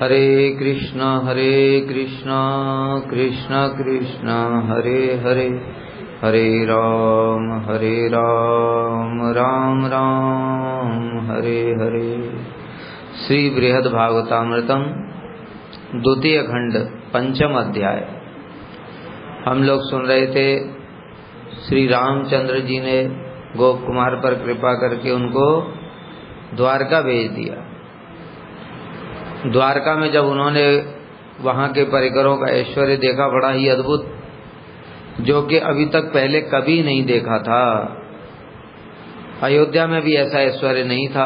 हरे कृष्णा कृष्ण कृष्ण हरे हरे, हरे राम राम राम हरे हरे। श्री बृहद भागवतामृतम द्वितीय खंड पंचम अध्याय। हम लोग सुन रहे थे श्री रामचंद्र जी ने गोप कुमार पर कृपा करके उनको द्वारका भेज दिया। द्वारका में जब उन्होंने वहां के परिकरों का ऐश्वर्य देखा, बड़ा ही अद्भुत, जो कि अभी तक पहले कभी नहीं देखा था। अयोध्या में भी ऐसा ऐश्वर्य नहीं था।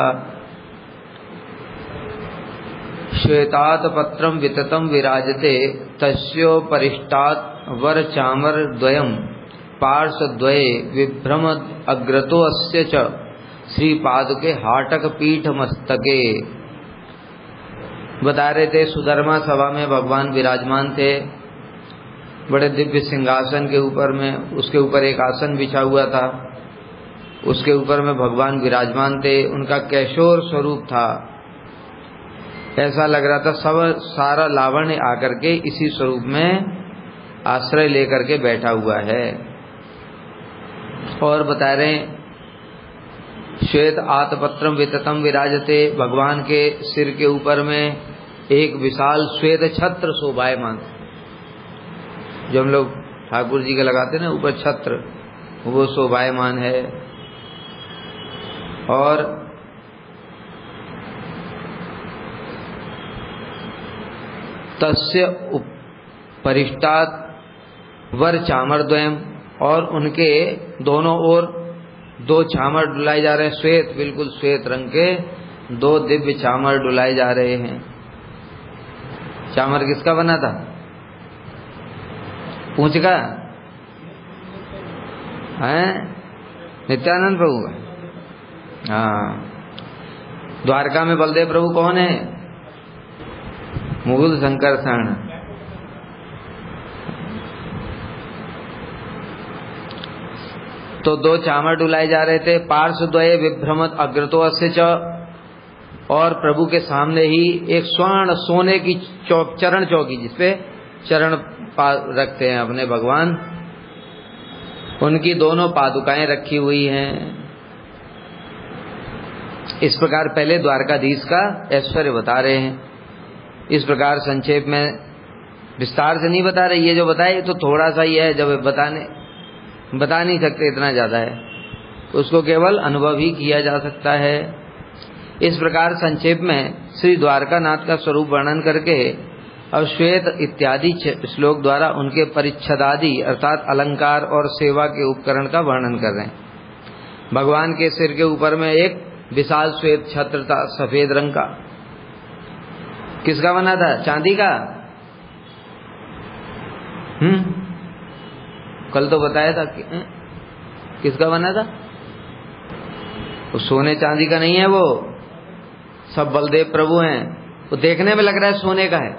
श्वेतात पत्रम विततम विराजते तस्योपरिष्टात् वर चामर द्वयम पार्श्वद्वये विभ्रम अग्रतो अस्य च श्री पादुके हाटक पीठ मस्तके। बता रहे थे सुधर्मा सभा में भगवान विराजमान थे, बड़े दिव्य सिंहासन के ऊपर में, उसके ऊपर एक आसन बिछा हुआ था, उसके ऊपर में भगवान विराजमान थे। उनका कैशोर स्वरूप था, ऐसा लग रहा था सब सारा लावण्य आकर के इसी स्वरूप में आश्रय लेकर के बैठा हुआ है। और बता रहे श्वेत आतपत्रम विततम विराजते, भगवान के सिर के ऊपर में एक विशाल श्वेत छत्र शोभायमान, जो हम लोग ठाकुर जी के लगाते ना ऊपर छत्र, वो शोभायमान है। और तस्य परिष्टात् वर चामर द्वयम, और उनके दोनों ओर दो चामर डुलाए जा रहे हैं, श्वेत, बिल्कुल श्वेत रंग के दो दिव्य चामर डुलाए जा रहे हैं। चामर किसका बना था? पूंछ का है? नित्यानंद प्रभु का। हाँ, द्वारका में बलदेव प्रभु कौन है? मुकुल संकर्षण। तो दो चामर डुलाए जा रहे थे। पार्श्वद्वये विभ्रमत अग्रतो अस्य च, और प्रभु के सामने ही एक स्वर्ण सोने की चरण चौकी, जिसपे चरण रखते हैं अपने भगवान, उनकी दोनों पादुकाएं रखी हुई हैं। इस प्रकार पहले द्वारकाधीश का ऐश्वर्य बता रहे हैं। इस प्रकार संक्षेप में, विस्तार से नहीं बता रहे, ये जो बताए तो थोड़ा सा ही है, जब बता नहीं सकते, इतना ज्यादा है, उसको केवल अनुभव ही किया जा सकता है। इस प्रकार संक्षेप में श्री द्वारकानाथ का स्वरूप वर्णन करके अब श्वेत इत्यादि श्लोक द्वारा उनके परिच्छदादि अर्थात अलंकार और सेवा के उपकरण का वर्णन कर रहे हैं। भगवान के सिर के ऊपर में एक विशाल श्वेत छत्र था, सफेद रंग का। किसका बना था? चांदी का? कल तो बताया था किसका बना था? वो सोने चांदी का नहीं है, वो सब बलदेव प्रभु हैं। वो देखने में लग रहा है सोने का है।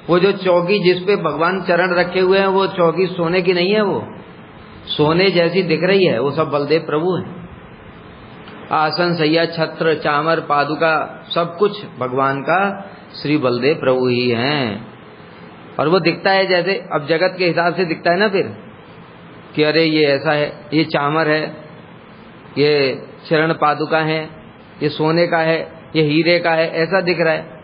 वो जो चौकी जिसपे भगवान चरण रखे हुए हैं, वो चौकी सोने की नहीं है, वो सोने जैसी दिख रही है, वो सब बलदेव प्रभु हैं। आसन, सैया, छत्र, चामर, पादुका, सब कुछ भगवान का श्री बलदेव प्रभु ही हैं। और वो दिखता है जैसे अब जगत के हिसाब से दिखता है ना, फिर कि अरे ये ऐसा है, ये चामर है, ये चरण पादुका है, ये सोने का है, ये हीरे का है, ऐसा दिख रहा है।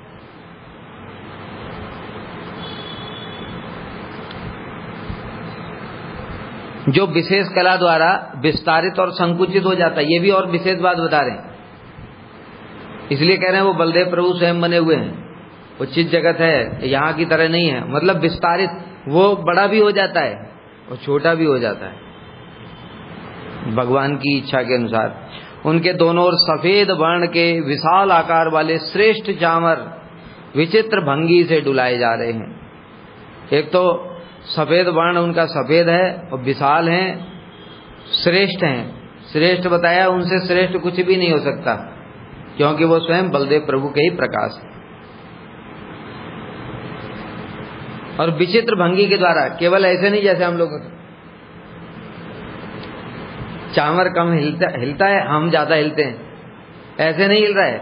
जो विशेष कला द्वारा विस्तारित और संकुचित हो जाता है, ये भी और विशेष बात बता रहे हैं। इसलिए कह रहे हैं वो बलदेव प्रभु स्वयं बने हुए हैं। वो चित जगत है, यहाँ की तरह नहीं है, मतलब विस्तारित, वो बड़ा भी हो जाता है और छोटा भी हो जाता है भगवान की इच्छा के अनुसार। उनके दोनों ओर सफेद वर्ण के विशाल आकार वाले श्रेष्ठ चामर विचित्र भंगी से डुलाए जा रहे हैं। एक तो सफेद वर्ण उनका सफेद है और विशाल हैं, श्रेष्ठ हैं। श्रेष्ठ बताया, उनसे श्रेष्ठ कुछ भी नहीं हो सकता, क्योंकि वो स्वयं बलदेव प्रभु के ही प्रकाश है। और विचित्र भंगी के द्वारा, केवल ऐसे नहीं जैसे हम लोग चामर कम हिलता है, हम ज्यादा हिलते हैं, ऐसे नहीं हिल रहा है।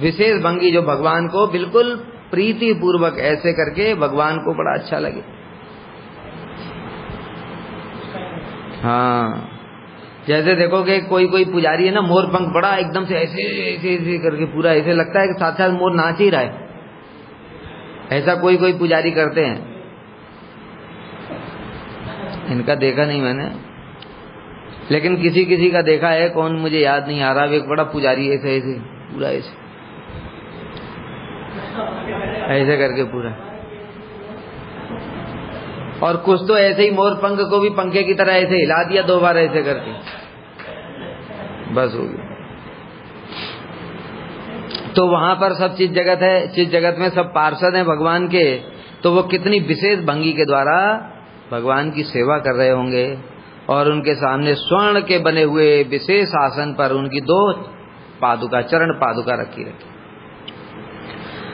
विशेष भंगी जो भगवान को बिल्कुल प्रीति पूर्वक ऐसे करके भगवान को बड़ा अच्छा लगे। हाँ, जैसे देखोगे कोई कोई पुजारी है ना, मोर पंख बड़ा एकदम से ऐसे ऐसे ऐसे करके पूरा ऐसे लगता है कि साथ साथ मोर नाच ही रहा है, ऐसा कोई कोई पुजारी करते हैं। इनका देखा नहीं मैंने, लेकिन किसी किसी का देखा है, कौन मुझे याद नहीं आ रहा। एक बड़ा पुजारी ऐसे ऐसे पूरा ऐसे ऐसे करके पूरा, और कुछ तो ऐसे ही मोर पंख को भी पंखे की तरह ऐसे हिला दिया 2 बार ऐसे करके, बस हो गया। तो वहां पर सब चीज जगत है, चीज जगत में सब पार्षद हैं भगवान के, तो वो कितनी विशेष भंगी के द्वारा भगवान की सेवा कर रहे होंगे। और उनके सामने स्वर्ण के बने हुए विशेष आसन पर उनकी 2 पादुका, चरण पादुका रखी रखी।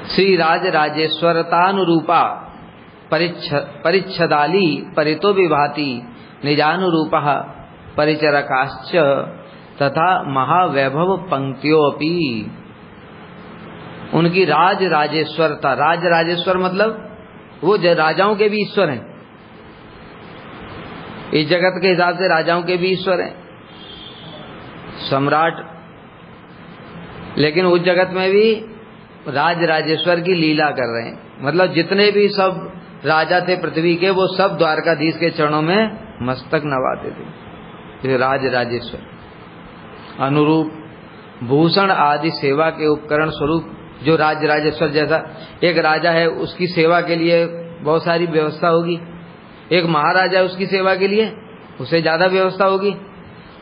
श्री राज राजेश्वरतानुरूपा परिच्छदाली परितो विभाति निजानुरूपः परिचरकाश्च तथा महावैभव पंक्तियोपि। उनकी राज राजेश्वरता, राज राजेश्वर मतलब वो राजाओं के भी ईश्वर हैं, इस जगत के हिसाब से राजाओं के भी ईश्वर हैं, सम्राट, लेकिन उस जगत में भी राज राजेश्वर की लीला कर रहे हैं। मतलब जितने भी सब राजा थे पृथ्वी के, वो सब द्वारकाधीश के चरणों में मस्तक नवाते थे। राज राजेश्वर अनुरूप भूषण आदि सेवा के उपकरण स्वरूप, जो राज राजेश्वर जैसा एक राजा है, उसकी सेवा के लिए बहुत सारी व्यवस्था होगी। एक महाराजा है, उसकी सेवा के लिए उसे ज्यादा व्यवस्था होगी।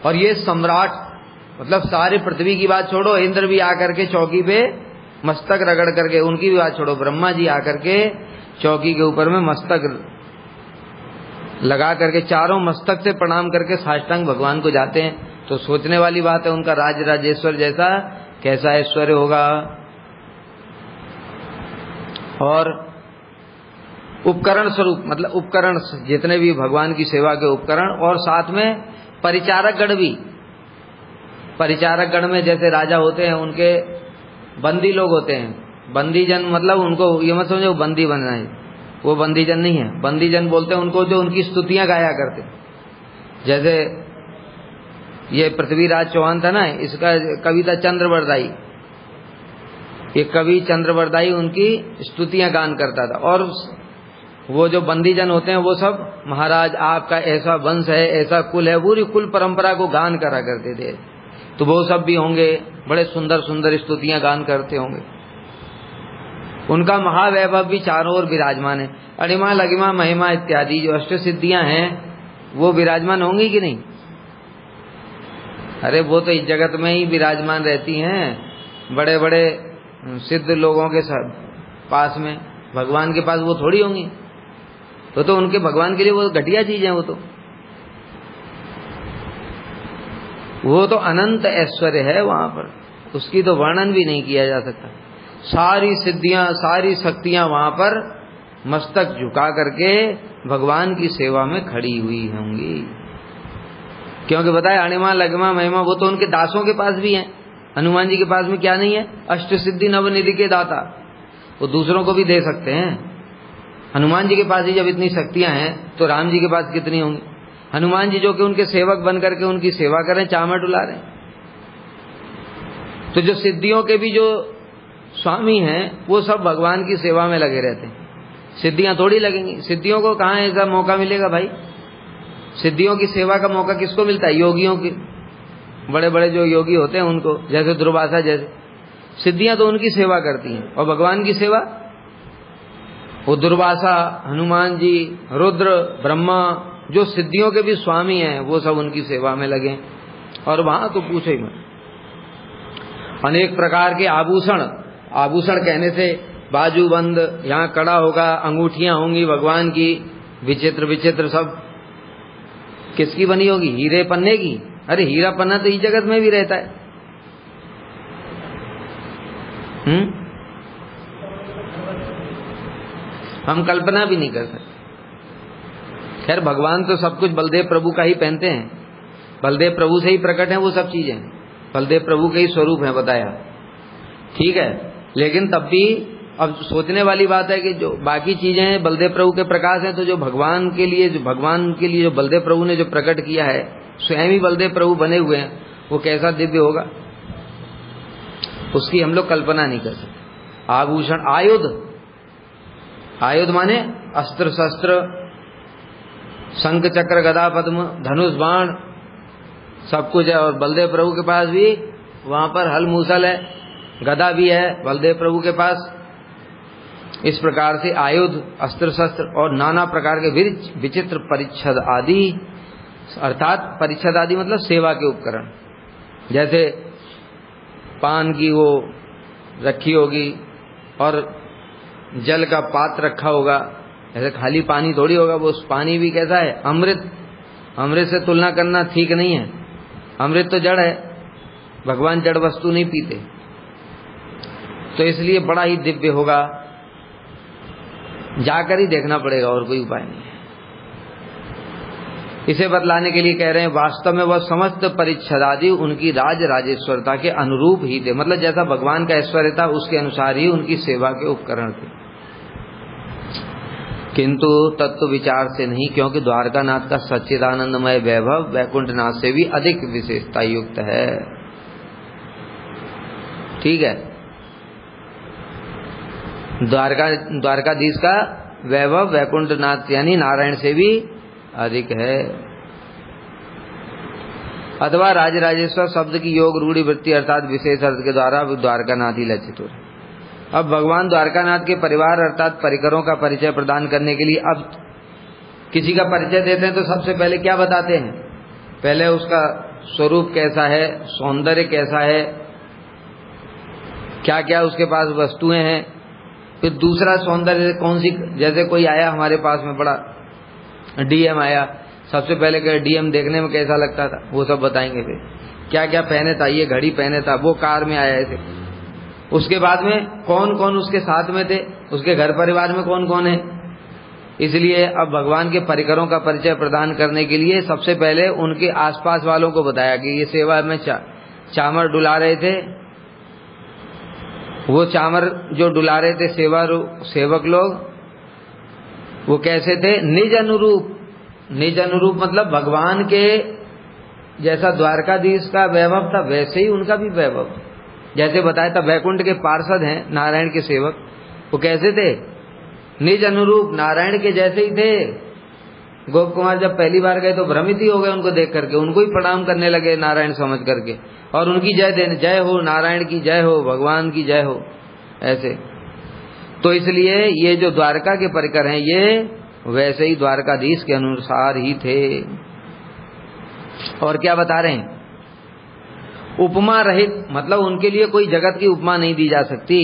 और ये सम्राट, मतलब सारे पृथ्वी की बात छोड़ो, इंद्र भी आकर के चौकी पे मस्तक रगड़ करके, उनकी भी बात छोड़ो, ब्रह्मा जी आकर के चौकी के ऊपर में मस्तक लगा करके चारों मस्तक से प्रणाम करके साष्टांग भगवान को जाते हैं। तो सोचने वाली बात है, उनका राज राजेश्वर जैसा कैसा ऐश्वर्य होगा। और उपकरण स्वरूप, मतलब उपकरण जितने भी भगवान की सेवा के उपकरण, और साथ में परिचारक गण भी। परिचारक गण में जैसे राजा होते हैं, उनके बंदी लोग होते हैं, बंदी जन, मतलब उनको ये मत समझो बंदी बनना है, वो बंदी जन नहीं है। बंदी जन बोलते हैं उनको जो उनकी स्तुतियां गाया करते। जैसे ये पृथ्वीराज चौहान था ना, इसका कवि था चंद्रवरदाई, ये कवि चंद्रवरदाई उनकी स्तुतियां गान करता था। और वो जो बंदी जन होते हैं वो सब महाराज आपका ऐसा वंश है, ऐसा कुल है, पूरी कुल परंपरा को गान करा करते थे। तो वो सब भी होंगे, बड़े सुंदर सुंदर स्तुतियां गान करते होंगे। उनका महावैभव भी चारों ओर विराजमान है। अणिमा लगिमा महिमा इत्यादि जो अष्ट सिद्धियां हैं वो विराजमान होंगी कि नहीं? अरे वो तो इस जगत में ही विराजमान रहती हैं, बड़े बड़े सिद्ध लोगों के पास में, भगवान के पास वो थोड़ी होंगी। तो उनके भगवान के लिए वो घटिया चीज है। वो तो अनंत ऐश्वर्य है वहां पर, उसकी तो वर्णन भी नहीं किया जा सकता। सारी सिद्धियां, सारी शक्तियां वहां पर मस्तक झुका करके भगवान की सेवा में खड़ी हुई होंगी। क्योंकि बताया अणिमा लगिमा महिमा, वो तो उनके दासों के पास भी है। हनुमान जी के पास में क्या नहीं है? अष्ट सिद्धि नवनिधि के दाता, वो दूसरों को भी दे सकते हैं। हनुमान जी के पास ही जब इतनी शक्तियां हैं तो राम जी के पास कितनी होंगी? हनुमान जी जो कि उनके सेवक बन करके उनकी सेवा करें, चामर डुला रहे। तो जो सिद्धियों के भी जो स्वामी हैं वो सब भगवान की सेवा में लगे रहते हैं। सिद्धियां थोड़ी लगेंगी, सिद्धियों को कहाँ ऐसा मौका मिलेगा भाई? सिद्धियों की सेवा का मौका किसको मिलता है? योगियों की, बड़े बड़े जो योगी होते हैं उनको, जैसे दुर्वासा जैसे। सिद्धियां तो उनकी सेवा करती हैं, और भगवान की सेवा वो दुर्वासा, हनुमान जी, रुद्र, ब्रह्मा, जो सिद्धियों के भी स्वामी हैं वो सब उनकी सेवा में लगे। और वहां तो पूछो ही मत। अनेक प्रकार के आभूषण, आभूषण कहने से बाजूबंद, यहाँ कड़ा होगा, अंगूठियां होंगी भगवान की, विचित्र विचित्र सब। किसकी बनी होगी? हीरे पन्ने की। अरे हीरा पन्ना तो इस जगत में भी रहता है। हम कल्पना भी नहीं कर सकते। खैर भगवान तो सब कुछ बलदेव प्रभु का ही पहनते हैं, बलदेव प्रभु से ही प्रकट है वो सब चीजें, बलदेव प्रभु के ही स्वरूप है बताया, ठीक है। लेकिन तब भी अब सोचने वाली बात है कि जो बाकी चीजें हैं बलदेव प्रभु के प्रकाश हैं, तो जो भगवान के लिए जो बलदेव प्रभु ने जो प्रकट किया है, स्वयं ही बलदेव प्रभु बने हुए हैं, वो कैसा दिव्य होगा, उसकी हम लोग कल्पना नहीं कर सकते। आभूषण, आयुध माने अस्त्र शस्त्र, शंख चक्र गदा पद्म धनुष बाण सब कुछ है। और बलदेव प्रभु के पास भी वहां पर हल मूसल है, गदा भी है बलदेव प्रभु के पास। इस प्रकार से आयुध, अस्त्र शस्त्र और नाना प्रकार के विचित्र परिच्छद आदि, अर्थात परिच्छद आदि मतलब सेवा के उपकरण, जैसे पान की वो रखी होगी और जल का पात्र रखा होगा, ऐसे खाली पानी थोड़ी होगा, वो उस पानी भी कैसा है, अमृत। अमृत से तुलना करना ठीक नहीं है, अमृत तो जड़ है, भगवान जड़ वस्तु नहीं पीते, तो इसलिए बड़ा ही दिव्य होगा, जाकर ही देखना पड़ेगा, और कोई उपाय नहीं है। इसे बतलाने के लिए कह रहे हैं वास्तव में वह समस्त परिच्छदादि उनकी राज राजेश्वरता के अनुरूप ही थे, मतलब जैसा भगवान का ऐश्वर्य था उसके अनुसार ही उनकी सेवा के उपकरण थे, किंतु तत्व विचार से नहीं, क्योंकि द्वारकानाथ का सच्चिदानंदमय वैभव वैकुंठनाथ से भी अधिक विशेषता युक्त है। ठीक है, द्वारकाधीश का वैभव वैकुंठनाथ यानी नारायण से भी अधिक है। अथवा राजराजेश्वर शब्द की योग रूढ़ी वृत्ति अर्थात विशेष अर्थ के द्वारा द्वारकानाथ ही लक्षित हो रहे। अब भगवान द्वारकानाथ के परिवार अर्थात परिकरों का परिचय प्रदान करने के लिए अब किसी का परिचय देते हैं तो सबसे पहले क्या बताते हैं? पहले उसका स्वरूप कैसा है, सौंदर्य कैसा है, क्या क्या उसके पास वस्तुएं हैं। फिर दूसरा सौंदर्य कौन सी, जैसे कोई आया हमारे पास में बड़ा डीएम आया, सबसे पहले कहे डीएम देखने में कैसा लगता था, वो सब बताएंगे। फिर क्या क्या पहने था, ये घड़ी पहने था, वो कार में आया ऐसे। उसके बाद में कौन कौन उसके साथ में थे, उसके घर परिवार में कौन कौन है। इसलिए अब भगवान के परिकरों का परिचय प्रदान करने के लिए सबसे पहले उनके आसपास वालों को बताया कि ये सेवा में चामर डुला रहे थे, वो चामर जो डुला रहे थे सेवक लोग, वो कैसे थे? निज अनुरूप। निज अनुरूप मतलब भगवान के जैसा द्वारकाधीश का वैभव था वैसे ही उनका भी वैभव, जैसे बताया था वैकुंठ के पार्षद हैं नारायण के सेवक, वो कैसे थे? निज अनुरूप, नारायण के जैसे ही थे। गोप कुमार जब पहली बार गए तो भ्रमित ही हो गए उनको देख करके, उनको ही प्रणाम करने लगे नारायण समझ करके, और उनकी जय देने, जय हो नारायण की जय हो, भगवान की जय हो, ऐसे। तो इसलिए ये जो द्वारका के परिकर हैं ये वैसे ही द्वारकाधीश के अनुसार ही थे। और क्या बता रहे हैं? उपमा रहित, मतलब उनके लिए कोई जगत की उपमा नहीं दी जा सकती,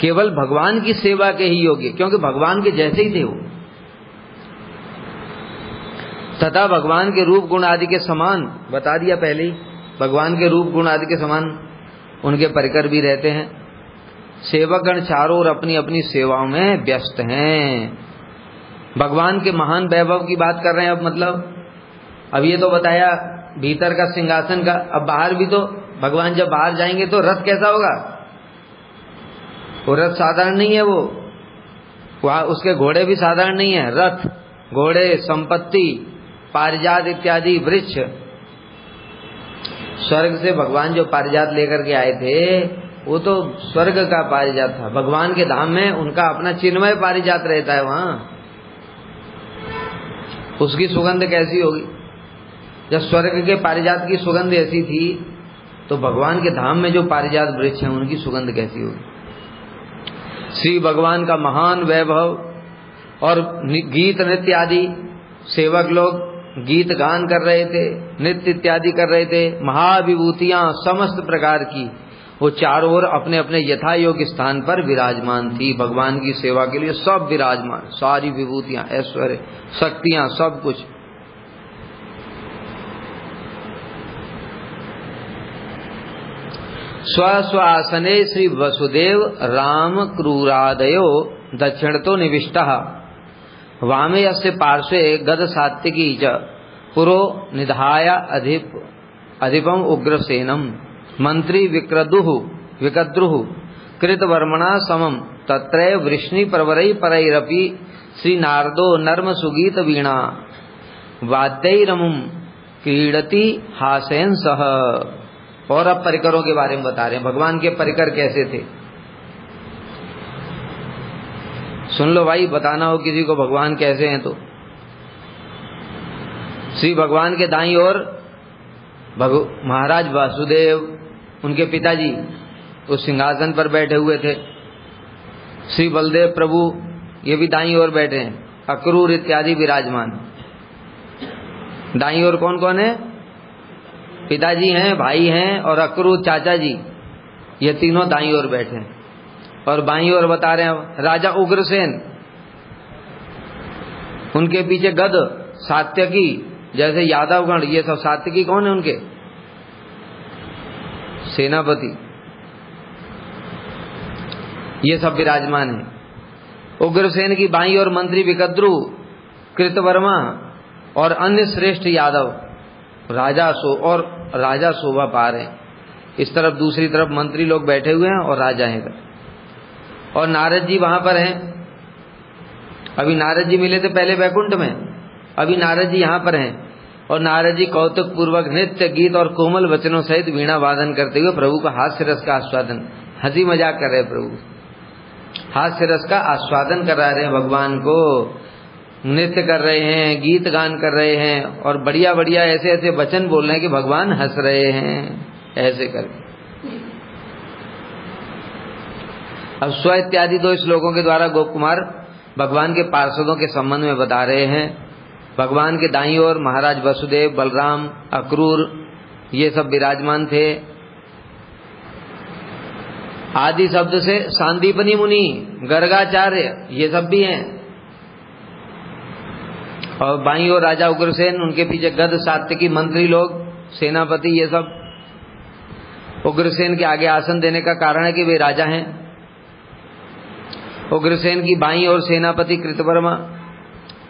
केवल भगवान की सेवा के ही योग्य, क्योंकि भगवान के जैसे ही थे वो, तथा भगवान के रूप गुण आदि के समान, बता दिया पहले ही, भगवान के रूप गुण आदि के समान उनके परिकर भी रहते हैं। सेवकगण चारों ओर अपनी अपनी सेवाओं में व्यस्त हैं। भगवान के महान वैभव की बात कर रहे हैं। अब मतलब अब ये तो बताया भीतर का सिंहासन का, अब बाहर भी तो भगवान जब बाहर जाएंगे तो रथ कैसा होगा? वो रथ साधारण नहीं है, वो वहां उसके घोड़े भी साधारण नहीं है। रथ, घोड़े, संपत्ति, पारिजात इत्यादि वृक्ष, स्वर्ग से भगवान जो पारिजात लेकर के आए थे वो तो स्वर्ग का पारिजात था। भगवान के धाम में उनका अपना चिन्मय पारिजात रहता है, वहां उसकी सुगंध कैसी होगी? जब स्वर्ग के पारिजात की सुगंध ऐसी थी तो भगवान के धाम में जो पारिजात वृक्ष हैं उनकी सुगंध कैसी होगी? श्री भगवान का महान वैभव और गीत नृत्य आदि, सेवक लोग गीत गान कर रहे थे, नृत्य इत्यादि कर रहे थे, महाविभूतियां समस्त प्रकार की वो चारों ओर अपने अपने यथा योग्य स्थान पर विराजमान थी। भगवान की सेवा के लिए सब विराजमान, सारी विभूतियां, ऐश्वर्य, शक्तियां, सब कुछ। स्व स्व आसने श्री वसुदेव राम क्रूरादयो दक्षिणतो निविष्टः वामे यस्य पार्श्वे गद सात्विकी च पुरो निधाय अधिपम उग्रसेनम मंत्री विकद्रुः कृतवर्मणा समम तत्रैव वृष्णि परवरई परैरपि श्री नारदो नर्म सुगीत वीणा वाद्यैरमुम क्रीडति हासयन सह। और अब परिकरों के बारे में बता रहे हैं, भगवान के परिकर कैसे थे। सुन लो भाई, बताना हो किसी को भगवान कैसे हैं तो। श्री भगवान के दाईं ओर महाराज वासुदेव, उनके पिताजी उस सिंहासन पर बैठे हुए थे। श्री बलदेव प्रभु ये भी दाईं ओर बैठे हैं, अक्रूर इत्यादि विराजमान। दाईं ओर कौन कौन है? पिताजी हैं, भाई हैं और अक्रूर चाचा जी, ये तीनों दाईं ओर बैठे हैं। और बाईं ओर बता रहे हैं राजा उग्रसेन, उनके पीछे गद, सात्यकी, जैसे यादवगण, ये सब सात्यकी कौन है? उनके सेनापति, ये सब विराजमान है। उग्रसेन की बाईं ओर मंत्री विकद्रु, कृतवर्मा और अन्य श्रेष्ठ यादव राजा शोभा पा रहे हैं। इस तरफ दूसरी तरफ मंत्री लोग बैठे हुए हैं और राजा हैं। और नारद जी वहां पर हैं। अभी नारद जी मिले थे पहले वैकुंठ में, अभी नारद जी यहाँ पर हैं। और नारद जी कौतुक पूर्वक नृत्य गीत और कोमल वचनों सहित वीणा वादन करते हुए प्रभु का हास्य रस का आस्वादन, हंसी मजाक कर रहे हैं। प्रभु हास्य रस का आस्वादन करा रहे हैं, भगवान को नृत्य कर रहे हैं, गीत गान कर रहे हैं और बढ़िया बढ़िया ऐसे ऐसे वचन बोल रहे हैं कि भगवान हंस रहे हैं, ऐसे करके। अब स्व इत्यादि 2 श्लोकों के द्वारा गोप कुमार भगवान के पार्षदों के संबंध में बता रहे हैं। भगवान के दाईं ओर महाराज वसुदेव, बलराम, अक्रूर, ये सब विराजमान थे। आदि शब्द से सांदीपनी मुनि, गर्गाचार्य, ये सब भी हैं। और बाईं ओर राजा उग्रसेन, उनके पीछे गद, सात्यकी, मंत्री लोग, सेनापति, ये सब। उग्रसेन के आगे आसन देने का कारण है कि वे राजा हैं। उग्रसेन की बाईं ओर सेनापति कृतवर्मा,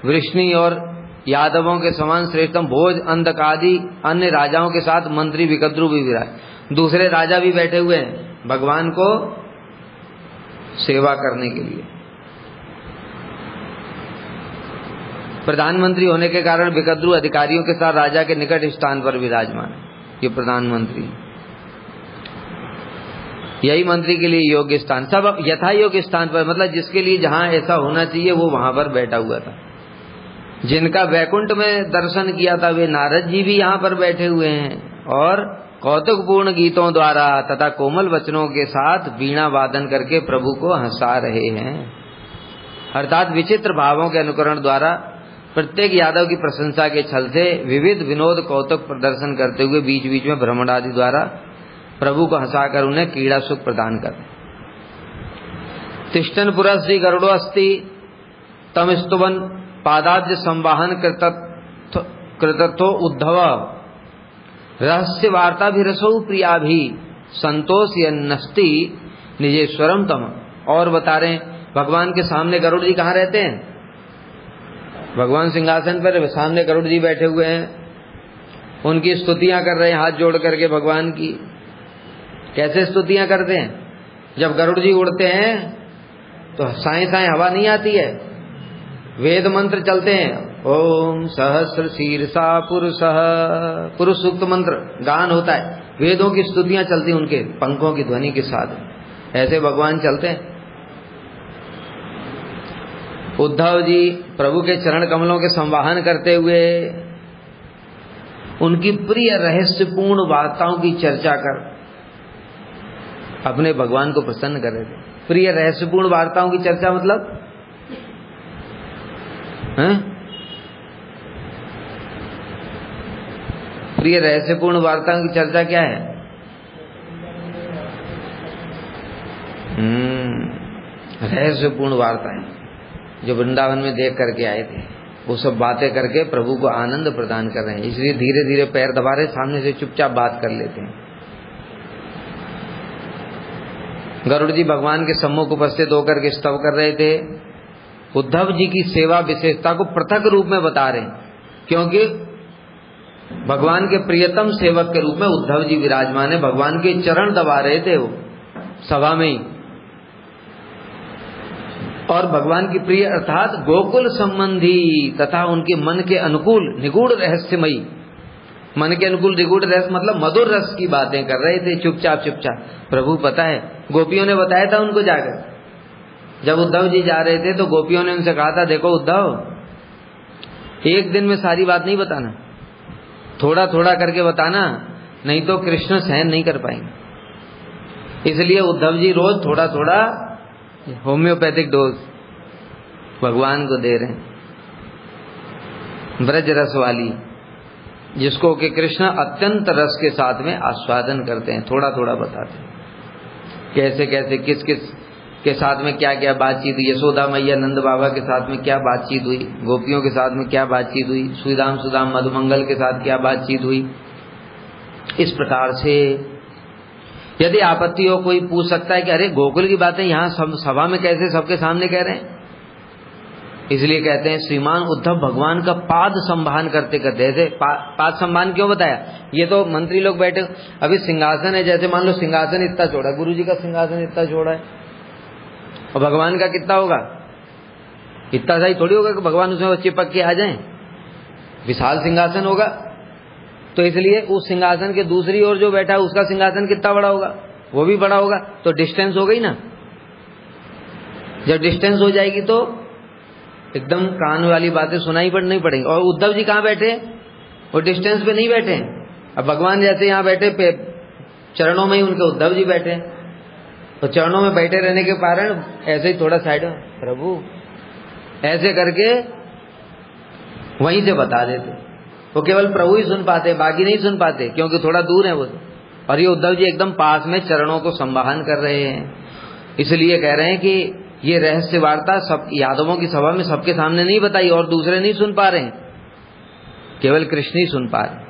वृष्णि और यादवों के समान श्रेष्ठम भोज, अंधक आदि अन्य राजाओं के साथ मंत्री विकद्रु भी विराज, दूसरे राजा भी बैठे हुए हैं भगवान को सेवा करने के लिए। प्रधानमंत्री होने के कारण विकद्रु अधिकारियों के साथ राजा के निकट स्थान पर विराजमान है। ये प्रधानमंत्री, यही मंत्री के लिए योग्य स्थान, सब यथा योग्य स्थान पर, मतलब जिसके लिए जहां ऐसा होना चाहिए वो वहां पर बैठा हुआ था। जिनका वैकुंठ में दर्शन किया था वे नारद जी भी यहाँ पर बैठे हुए हैं और कौतुकपूर्ण गीतों द्वारा तथा कोमल वचनों के साथ वीणा वादन करके प्रभु को हंसा रहे हैं। अर्थात विचित्र भावों के अनुकरण द्वारा प्रत्येक यादव की प्रशंसा के छल से विविध विनोद कौतुक प्रदर्शन करते हुए बीच बीच में भ्रमण आदि द्वारा प्रभु को हंसाकर उन्हें क्रीड़ा सुख प्रदान करते। तिष्ठन पुरः श्री गरुड़ो अस्ति तम स्तुवन पादाद्य संवाहन कृतत्व उद्धव रहस्य वार्ता भी रसो प्रिया भी संतोष यन्नस्ति निजेश्वरम तम। और बता रहे भगवान के सामने गरुड़ जी कहाँ रहते हैं? भगवान सिंहासन पर, सामने गरुड़ जी बैठे हुए हैं, उनकी स्तुतियां कर रहे हैं हाथ जोड़ करके भगवान की। कैसे स्तुतियां करते हैं? जब गरुड़ जी उड़ते हैं तो साएं साएं हवा नहीं आती है, वेद मंत्र चलते हैं, ओम सहस्र शीर्षा पुरुषः, पुरुष सूक्त मंत्र गान होता है, वेदों की स्तुतियां चलती हैं उनके पंखों की ध्वनि के साथ। ऐसे भगवान चलते हैं। उद्धव जी प्रभु के चरण कमलों के संवाहन करते हुए उनकी प्रिय रहस्यपूर्ण वार्ताओं की चर्चा कर अपने भगवान को प्रसन्न कर रहे थे। प्रिय रहस्यपूर्ण वार्ताओं की चर्चा मतलब प्रिय रहस्यपूर्ण वार्ताओं की चर्चा क्या है? रहस्यपूर्ण वार्ताएं जो वृंदावन में देख करके आए थे, वो सब बातें करके प्रभु को आनंद प्रदान कर रहे हैं। इसलिए धीरे धीरे पैर दबा रहे, सामने से चुपचाप बात कर लेते हैं। गरुड़ जी भगवान के सम्मुख उपस्थित होकर के स्तव कर रहे थे। उद्धव जी की सेवा विशेषता को पृथक रूप में बता रहे हैं, क्योंकि भगवान के प्रियतम सेवक के रूप में उद्धव जी विराजमान है। भगवान के चरण दबा रहे थे वो सभा में ही, और भगवान की प्रिय अर्थात गोकुल संबंधी तथा उनके मन के अनुकूल निगूढ़ रहस्यमयी, मन के अनुकूल निगूढ़ रहस्य मतलब मधुर रस की बातें कर रहे थे चुपचाप। प्रभु पता है, गोपियों ने बताया था उनको जाकर, जब उद्धव जी जा रहे थे तो गोपियों ने उनसे कहा था, देखो उद्धव, एक दिन में सारी बात नहीं बताना, थोड़ा थोड़ा करके बताना, नहीं तो कृष्ण सहन नहीं कर पाएंगे। इसलिए उद्धव जी रोज थोड़ा थोड़ा होम्योपैथिक डोज भगवान को दे रहे हैं, ब्रज रस वाली, जिसको कि कृष्ण अत्यंत रस के साथ में आस्वादन करते हैं। थोड़ा थोड़ा बताते हैं कैसे कैसे किस किस के साथ में क्या क्या बातचीत हुई, यशोदा मैया नंद बाबा के साथ में क्या बातचीत हुई, गोपियों के साथ में क्या बातचीत हुई, सुदाम मधुमंगल के साथ क्या बातचीत हुई। इस प्रकार से यदि आपत्ति हो, कोई पूछ सकता है कि अरे गोकुल की बातें यहाँ सभा में कैसे सबके सामने कह रहे हैं, इसलिए कहते हैं श्रीमान उद्धव भगवान का पाद संभान करते करते। ऐसे पाद संभान क्यों बताया, ये तो मंत्री लोग बैठे, अभी सिंहासन है, जैसे मान लो सिंहासन इतना चौड़ा, गुरु जी का सिंहासन इतना चौड़ा है, और भगवान का कितना होगा, इतना सा ही थोड़ी होगा कि भगवान उसमें चिपक के आ जाएं, विशाल सिंहासन होगा। तो इसलिए उस सिंहासन के दूसरी ओर जो बैठा है उसका सिंहासन कितना बड़ा होगा, वो भी बड़ा होगा, तो डिस्टेंस हो गई ना। जब डिस्टेंस हो जाएगी तो एकदम कान वाली बातें सुनाई नहीं पड़ेंगी। और उद्धव जी कहाँ बैठे, वो डिस्टेंस पे नहीं बैठे। अब भगवान जैसे यहाँ बैठे चरणों में ही उनके उद्धव जी बैठे, तो चरणों में बैठे रहने के कारण ऐसे ही थोड़ा साइड में प्रभु ऐसे करके वहीं से बता देते। वो केवल प्रभु ही सुन पाते, बाकी नहीं सुन पाते, क्योंकि थोड़ा दूर है वो। और ये उद्धव जी एकदम पास में चरणों को संवाहन कर रहे हैं। इसलिए कह रहे हैं कि ये रहस्य वार्ता सब यादवों की सभा में सबके सामने नहीं बताई, और दूसरे नहीं सुन पा रहे हैं, केवल कृष्ण ही सुन पा रहे।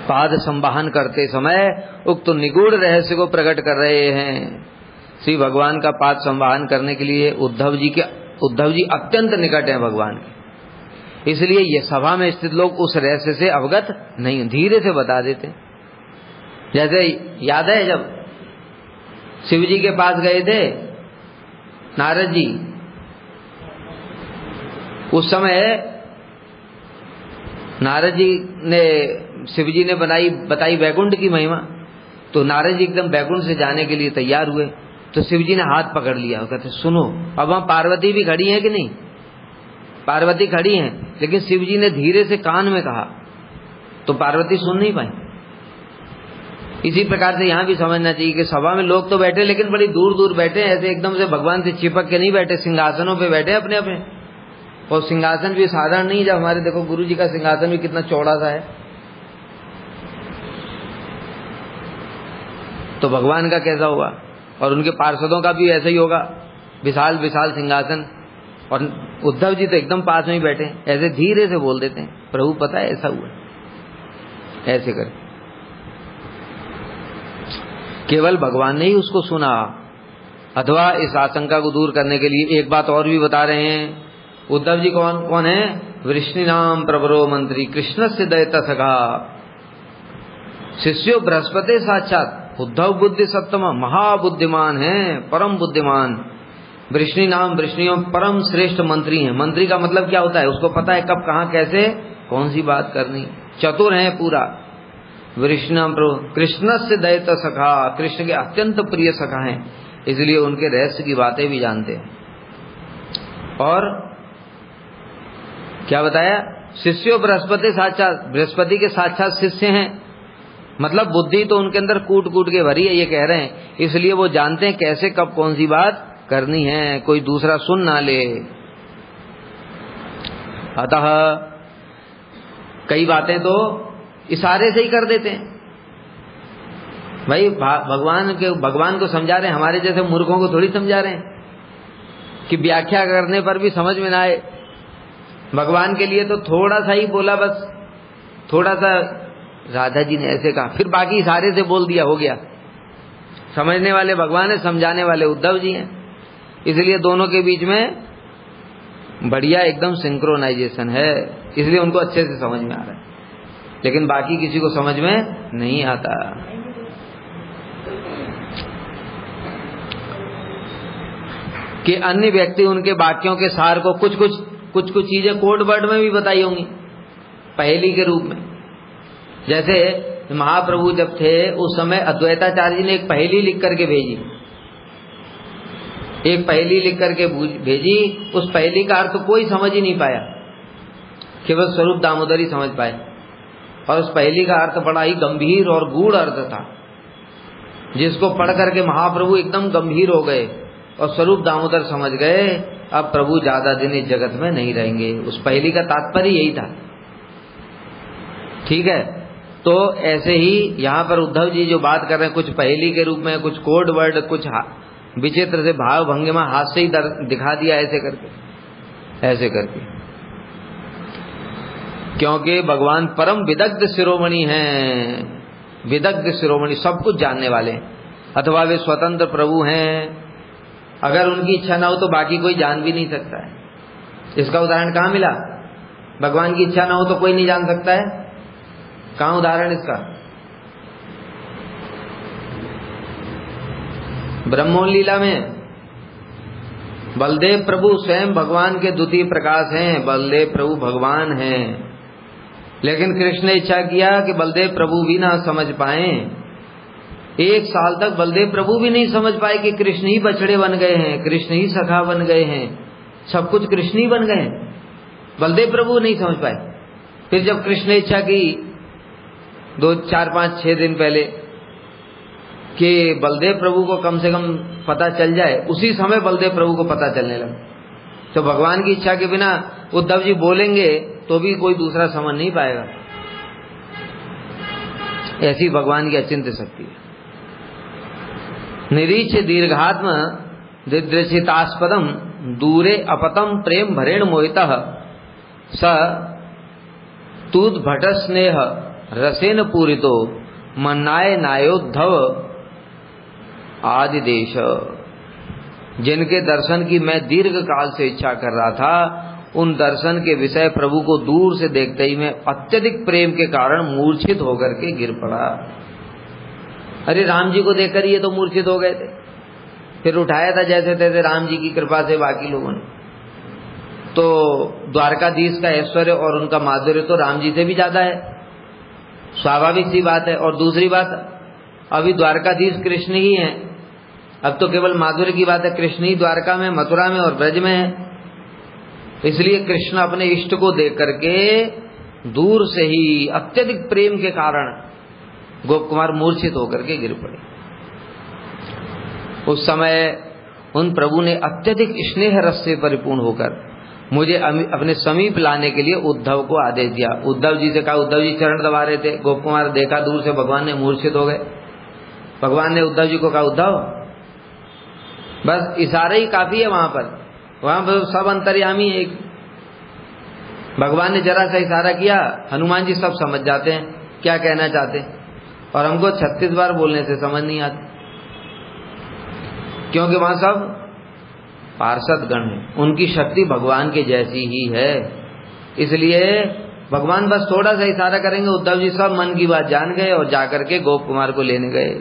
पाद संवाहन करते समय उक्त निगूढ़ रहस्य को प्रकट कर रहे हैं। श्री भगवान का पाद संवाहन करने के लिए उद्धव जी अत्यंत निकट हैं भगवान के, इसलिए ये सभा में स्थित लोग उस रहस्य से अवगत नहीं, धीरे से बता देते। जैसे याद है जब शिव जी के पास गए थे नारद जी, उस समय नारद जी ने शिव जी ने बताई वैकुंठ की महिमा, तो नारद जी एकदम वैकुंठ से जाने के लिए तैयार हुए, तो शिव जी ने हाथ पकड़ लिया और कहते सुनो। अब वहां पार्वती भी खड़ी है कि नहीं, पार्वती खड़ी हैं, लेकिन शिव जी ने धीरे से कान में कहा तो पार्वती सुन नहीं पाई। इसी प्रकार से यहाँ भी समझना चाहिए कि सभा में लोग तो बैठे, लेकिन बड़ी दूर दूर बैठे, ऐसे एकदम से भगवान से चिपक के नहीं बैठे, सिंहासनों पे बैठे अपने अपने। और सिंहासन भी साधारण नहीं, जब हमारे देखो गुरु जी का सिंहासन भी कितना चौड़ा सा है, तो भगवान का कैसा होगा, और उनके पार्षदों का भी ऐसा ही होगा, विशाल विशाल सिंहासन। और उद्धव जी तो एकदम पास में ही बैठे, ऐसे धीरे से बोल देते हैं प्रभु पता है ऐसा हुआ, ऐसे कर। केवल भगवान ने ही उसको सुना। अथवा इस आशंका को दूर करने के लिए एक बात और भी बता रहे हैं। उद्धव जी कौन है, वृष्णि नाम प्रवरो मंत्री कृष्ण से दैत सखा शिष्यो बृहस्पति साक्षात उद्धव बुद्धि सप्तम महाबुद्धिमान है, परम बुद्धिमान। वृष्णि नाम, वृष्णियों परम श्रेष्ठ मंत्री हैं। मंत्री का मतलब क्या होता है, उसको पता है कब कहाँ कैसे कौन सी बात करनी, चतुर है पूरा। वृष्णि कृष्ण से दैत सखा, कृष्ण के अत्यंत प्रिय सखा हैं, इसलिए उनके रहस्य की बातें भी जानते हैं। और क्या बताया, शिष्यो बृहस्पति साक्षात, बृहस्पति के साक्षात शिष्य हैं, मतलब बुद्धि तो उनके अंदर कूट कूट के भरी है, ये कह रहे हैं। इसलिए वो जानते हैं कैसे कब कौन सी बात करनी है, कोई दूसरा सुन ना ले। अतः कई बातें तो इशारे से ही कर देते हैं। भाई भगवान को समझा रहे हैं, हमारे जैसे मूर्खों को थोड़ी समझा रहे हैं कि व्याख्या करने पर भी समझ में ना आए। भगवान के लिए तो थोड़ा सा ही बोला, बस थोड़ा सा राधा जी ने ऐसे कहा, फिर बाकी इशारे से बोल दिया, हो गया। समझने वाले भगवान है, समझाने वाले उद्धव जी हैं, इसलिए दोनों के बीच में बढ़िया एकदम सिंक्रोनाइजेशन है, इसलिए उनको अच्छे से समझ में आ रहा है, लेकिन बाकी किसी को समझ में नहीं आता। कि अन्य व्यक्ति उनके वाक्यों के सार को कुछ कुछ चीजें कोड वर्ड में भी बताई होंगी पहेली के रूप में। जैसे महाप्रभु जब थे उस समय अद्वैताचार्य जी ने एक पहेली लिख करके भेजी, उस पहेली का अर्थ कोई समझ ही नहीं पाया, केवल स्वरूप दामोदर ही समझ पाए। और उस पहेली का अर्थ बड़ा ही गंभीर और गूढ़ अर्थ था, जिसको पढ़ करके महाप्रभु एकदम गंभीर हो गए और स्वरूप दामोदर समझ गए अब प्रभु ज्यादा दिन इस जगत में नहीं रहेंगे। उस पहेली का तात्पर्य यही था। ठीक है, तो ऐसे ही यहाँ पर उद्धव जी जो बात कर रहे हैं, कुछ पहेली के रूप में, कुछ कोड वर्ड, कुछ विचित्र से भाव भंगिमा हाथ से ही दिखा दिया ऐसे करके, क्योंकि भगवान परम विदग्ध शिरोमणि हैं, विदग्ध शिरोमणि, सब कुछ जानने वाले, अथवा वे स्वतंत्र प्रभु हैं। अगर उनकी इच्छा ना हो तो बाकी कोई जान भी नहीं सकता है। इसका उदाहरण कहाँ मिला? भगवान की इच्छा ना हो तो कोई नहीं जान सकता है, कहाँ उदाहरण इसका? ब्रह्मोन लीला में बलदेव प्रभु स्वयं भगवान के द्वितीय प्रकाश हैं, बलदेव प्रभु भगवान हैं, लेकिन कृष्ण ने इच्छा किया कि बलदेव प्रभु भी ना समझ पाए। 1 साल तक बलदेव प्रभु भी नहीं समझ पाए कि कृष्ण ही बछड़े बन गए हैं, कृष्ण ही सखा बन गए हैं, सब कुछ कृष्ण ही बन गए हैं, बलदेव प्रभु नहीं समझ पाए। फिर जब कृष्ण ने इच्छा की 2, 4, 5, 6 दिन पहले कि बलदेव प्रभु को कम से कम पता चल जाए, उसी समय बलदेव प्रभु को पता चलने लगा। तो भगवान की इच्छा के बिना उद्धव जी बोलेंगे तो भी कोई दूसरा समझ नहीं पाएगा। ऐसी भगवान की अचिंत्य शक्ति है। निरीक्ष दीर्घात्म दिदृशितास्पदम दूरे अपतम प्रेम भरेण मोहितः स तूद्भट स्नेह रसेन पूरितो मन्नाय नायोद्धव आदि देश। जिनके दर्शन की मैं दीर्घ काल से इच्छा कर रहा था, उन दर्शन के विषय प्रभु को दूर से देखते ही मैं अत्यधिक प्रेम के कारण मूर्छित होकर के गिर पड़ा। अरे राम जी को देखकर ये तो मूर्छित हो गए थे, फिर उठाया था जैसे तैसे राम जी की कृपा से बाकी लोगों ने। तो द्वारकाधीश का ऐश्वर्य और उनका माधुर्य तो राम जी से भी ज्यादा है, स्वाभाविक सी बात है। और दूसरी बात, अभी द्वारकाधीश कृष्ण ही हैं, अब तो केवल माधुर्य की बात है, कृष्ण ही द्वारका में, मथुरा में और ब्रज में है। इसलिए कृष्ण अपने इष्ट को देख करके दूर से ही अत्यधिक प्रेम के कारण गोप कुमार मूर्छित होकर के गिर पड़े। उस समय उन प्रभु ने अत्यधिक स्नेह रस से परिपूर्ण होकर मुझे अपने समीप लाने के लिए उद्धव को आदेश दिया। उद्धव जी से कहा, उद्धव जी चरण दबा रहे थे, गोप कुमार देखा दूर से भगवान ने, मूर्छित हो गए। भगवान ने उद्धव जी को कहा, उद्धव बस इशारा ही काफी है, वहां पर सब अंतर्यामी है। भगवान ने जरा सा इशारा किया, हनुमान जी सब समझ जाते हैं क्या कहना चाहते हैं, और हमको 36 बार बोलने से समझ नहीं आती, क्योंकि वहां सब पार्षद गण है, उनकी शक्ति भगवान के जैसी ही है। इसलिए भगवान बस थोड़ा सा इशारा करेंगे, उद्धव जी सब मन की बात जान गए और जाकर के गोप कुमार को लेने गए।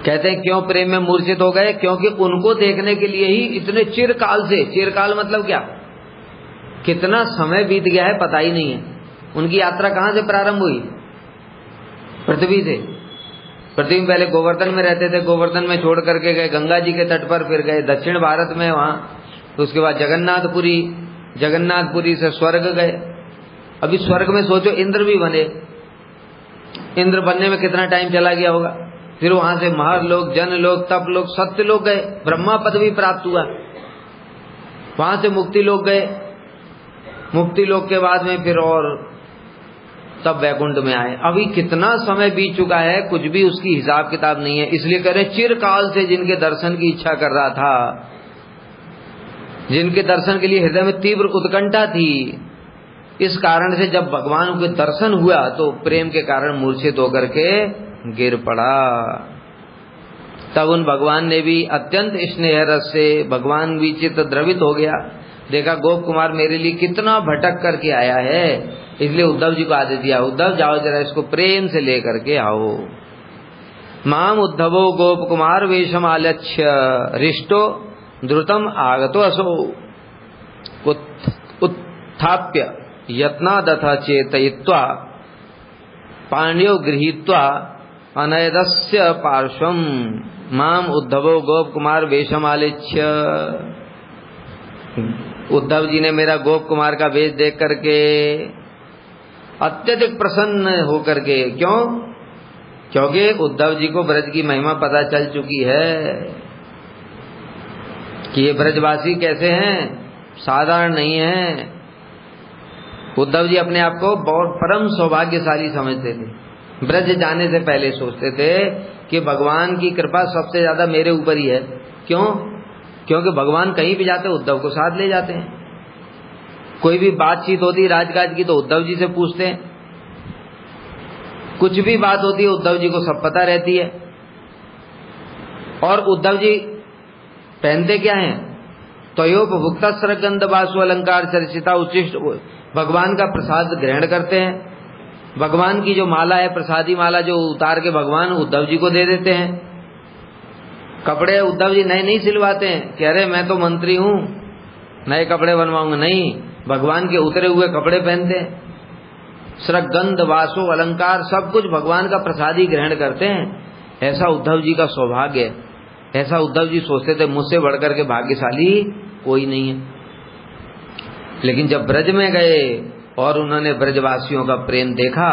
कहते हैं क्यों प्रेम में मूर्छित हो गए? क्योंकि उनको देखने के लिए ही इतने चिरकाल से, चिरकाल मतलब क्या, कितना समय बीत गया है पता ही नहीं है। उनकी यात्रा कहां से प्रारंभ हुई? पृथ्वी से। पृथ्वी में पहले गोवर्धन में रहते थे, गोवर्धन में छोड़ करके गए गंगा जी के तट पर, फिर गए दक्षिण भारत में वहां, तो उसके बाद जगन्नाथपुरी, जगन्नाथपुरी से स्वर्ग गए। अभी स्वर्ग में सोचो इंद्र भी बने, इंद्र बनने में कितना टाइम चला गया होगा। फिर वहां से महर लोग, जन लोग, तप लोग, सत्य लोग गए, ब्रह्मा पद भी प्राप्त हुआ। वहां से मुक्ति लोग गए, मुक्ति लोग के बाद में फिर और तब वैकुंठ में आए। अभी कितना समय बीत चुका है, कुछ भी उसकी हिसाब किताब नहीं है। इसलिए कह रहे चिरकाल से जिनके दर्शन की इच्छा कर रहा था, जिनके दर्शन के लिए हृदय में तीव्र उत्कंठा थी, इस कारण से जब भगवान के दर्शन हुआ तो प्रेम के कारण मूर्छित होकर के गिर पड़ा। तब उन भगवान ने भी अत्यंत स्नेह रस से, भगवान भी चित्त द्रवित हो गया, देखा गोप कुमार मेरे लिए कितना भटक करके आया है, इसलिए उद्धव जी को आदेश दिया, उद्धव जाओ जरा इसको प्रेम से लेकर के आओ। माम उद्धवो गोप कुमार वेशम आलक्ष्य रिष्टो द्रुतम आगतो असो उत्थाप्य यत्नादथ चेतयित्वा पाण्ड्यो गृहीत्वा अनयदस्य पार्श्वम माम उद्धवो गोप कुमार वेशम आलक्ष्य। उद्धव जी ने मेरा गोप कुमार का वेश देख करके अत्यधिक प्रसन्न होकर के, क्यों? क्योंकि उद्धव जी को ब्रज की महिमा पता चल चुकी है कि ये ब्रजवासी कैसे हैं, साधारण नहीं है। उद्धव जी अपने आप को बहुत परम सौभाग्यशाली समझते थे। ब्रज जाने से पहले सोचते थे कि भगवान की कृपा सबसे ज्यादा मेरे ऊपर ही है। क्यों? क्योंकि भगवान कहीं भी जाते उद्धव को साथ ले जाते हैं। कोई भी बातचीत होती राजकाज की तो उद्धव जी से पूछते हैं, कुछ भी बात होती है उद्धव जी को सब पता रहती है। और उद्धव जी पहनते क्या हैं? त्वयोपभुक्त सरगंध वासु अलंकार चर्चिता उच्चिष्ट, भगवान का प्रसाद ग्रहण करते हैं। भगवान की जो माला है, प्रसादी माला, जो उतार के भगवान उद्धव जी को दे देते हैं। कपड़े उद्धव जी नए नहीं सिलवाते हैं कि अरे मैं तो मंत्री हूं नए कपड़े बनवाऊंगा, नहीं, भगवान के उतरे हुए कपड़े पहनते हैं। सरगंध वासु अलंकार सब कुछ भगवान का प्रसादी ग्रहण करते हैं। ऐसा उद्धव जी का सौभाग्य है। ऐसा उद्धव जी सोचते थे मुझसे बढ़कर के भाग्यशाली कोई नहीं है। लेकिन जब ब्रज में गए और उन्होंने ब्रजवासियों का प्रेम देखा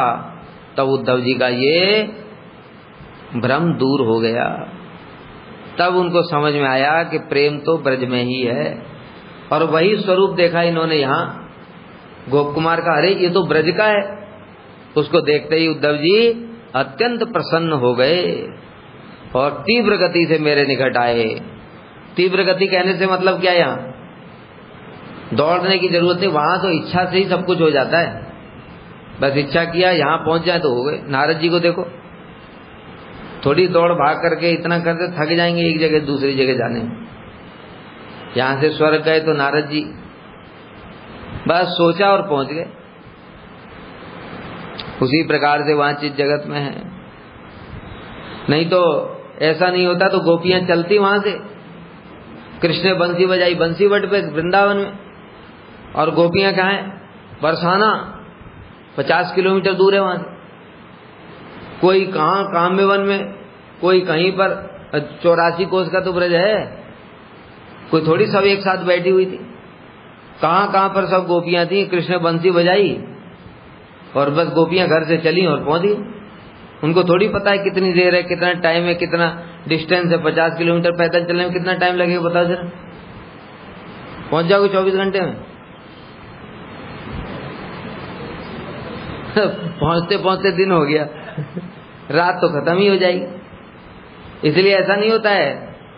तब उद्धव जी का ये भ्रम दूर हो गया। तब उनको समझ में आया कि प्रेम तो ब्रज में ही है। और वही स्वरूप देखा इन्होंने यहाँ गोप कुमार का। अरे ये तो ब्रज का है। उसको देखते ही उद्धव जी अत्यंत प्रसन्न हो गए और तीव्र गति से मेरे निकट आए। तीव्र गति कहने से मतलब क्या? यहाँ दौड़ने की जरूरत है, वहां तो इच्छा से ही सब कुछ हो जाता है। बस इच्छा किया यहाँ पहुंच जाए तो हो गए। नारद जी को देखो, थोड़ी दौड़ भाग करके इतना करते थक जाएंगे एक जगह दूसरी जगह जाने में। यहां से स्वर्ग गए तो नारद जी बस सोचा और पहुंच गए। उसी प्रकार से वहां चीज जगत में है। नहीं तो ऐसा नहीं होता तो गोपियां चलती वहां से। कृष्ण ने बंसी बजाई बंसी वट पे वृंदावन में, और गोपियां कहाँ हैं? बरसाना 50 किलोमीटर दूर है वहां से। कोई कहाँ काम्य वन में, कोई कहीं पर। 84 कोस का तो ब्रज है, कोई थोड़ी सब एक साथ बैठी हुई थी। कहाँ कहाँ पर सब गोपियां थी। कृष्ण बंसी बजाई और बस गोपियां घर से चली और पहुंची। उनको थोड़ी पता है कितनी देर है, कितना टाइम है, कितना डिस्टेंस है। 50 किलोमीटर पैदल चलने में कितना टाइम लगेगा बताओ जरा। पहुंच जाओगे 24 घंटे में। पहुंचते पहुंचते दिन हो गया, रात तो खत्म ही हो जाएगी। इसलिए ऐसा नहीं होता है।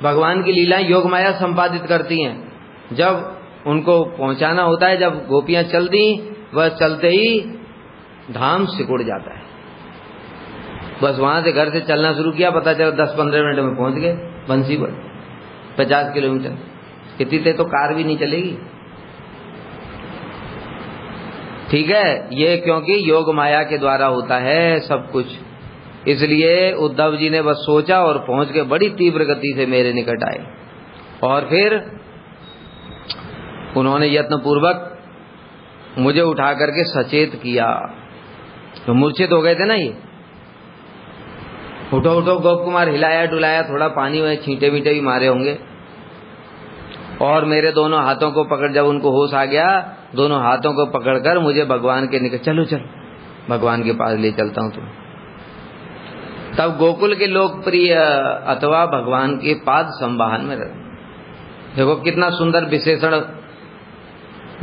भगवान की लीलाएं योग माया संपादित करती हैं। जब उनको पहुंचाना होता है, जब गोपियां चल दी, वह चलते ही धाम सिकुड़ जाता है। बस वहां से घर से चलना शुरू किया, पता चला 10-15 मिनट में पहुंच गए बंसी पर 50 किलोमीटर। इतनी तो कार भी नहीं चलेगी। ठीक है, ये क्योंकि योग माया के द्वारा होता है सब कुछ। इसलिए उद्धव जी ने बस सोचा और पहुंच के बड़ी तीव्र गति से मेरे निकट आए। और फिर उन्होंने यत्न पूर्वक मुझे उठा करके सचेत किया। तो मूर्छित हो गए थे ना ये। उठो उठो गोप कुमार, हिलाया डुलाया, थोड़ा पानी में छींटे मीटे भी मारे होंगे। और मेरे दोनों हाथों को पकड़, जब उनको होश आ गया, दोनों हाथों को पकड़कर मुझे भगवान के निकट, चलो चलो भगवान के पास ले चलता हूं तुम। तब गोकुल के लोकप्रिय अथवा भगवान के पाद संवाहन में रथ। देखो कितना सुंदर विशेषण,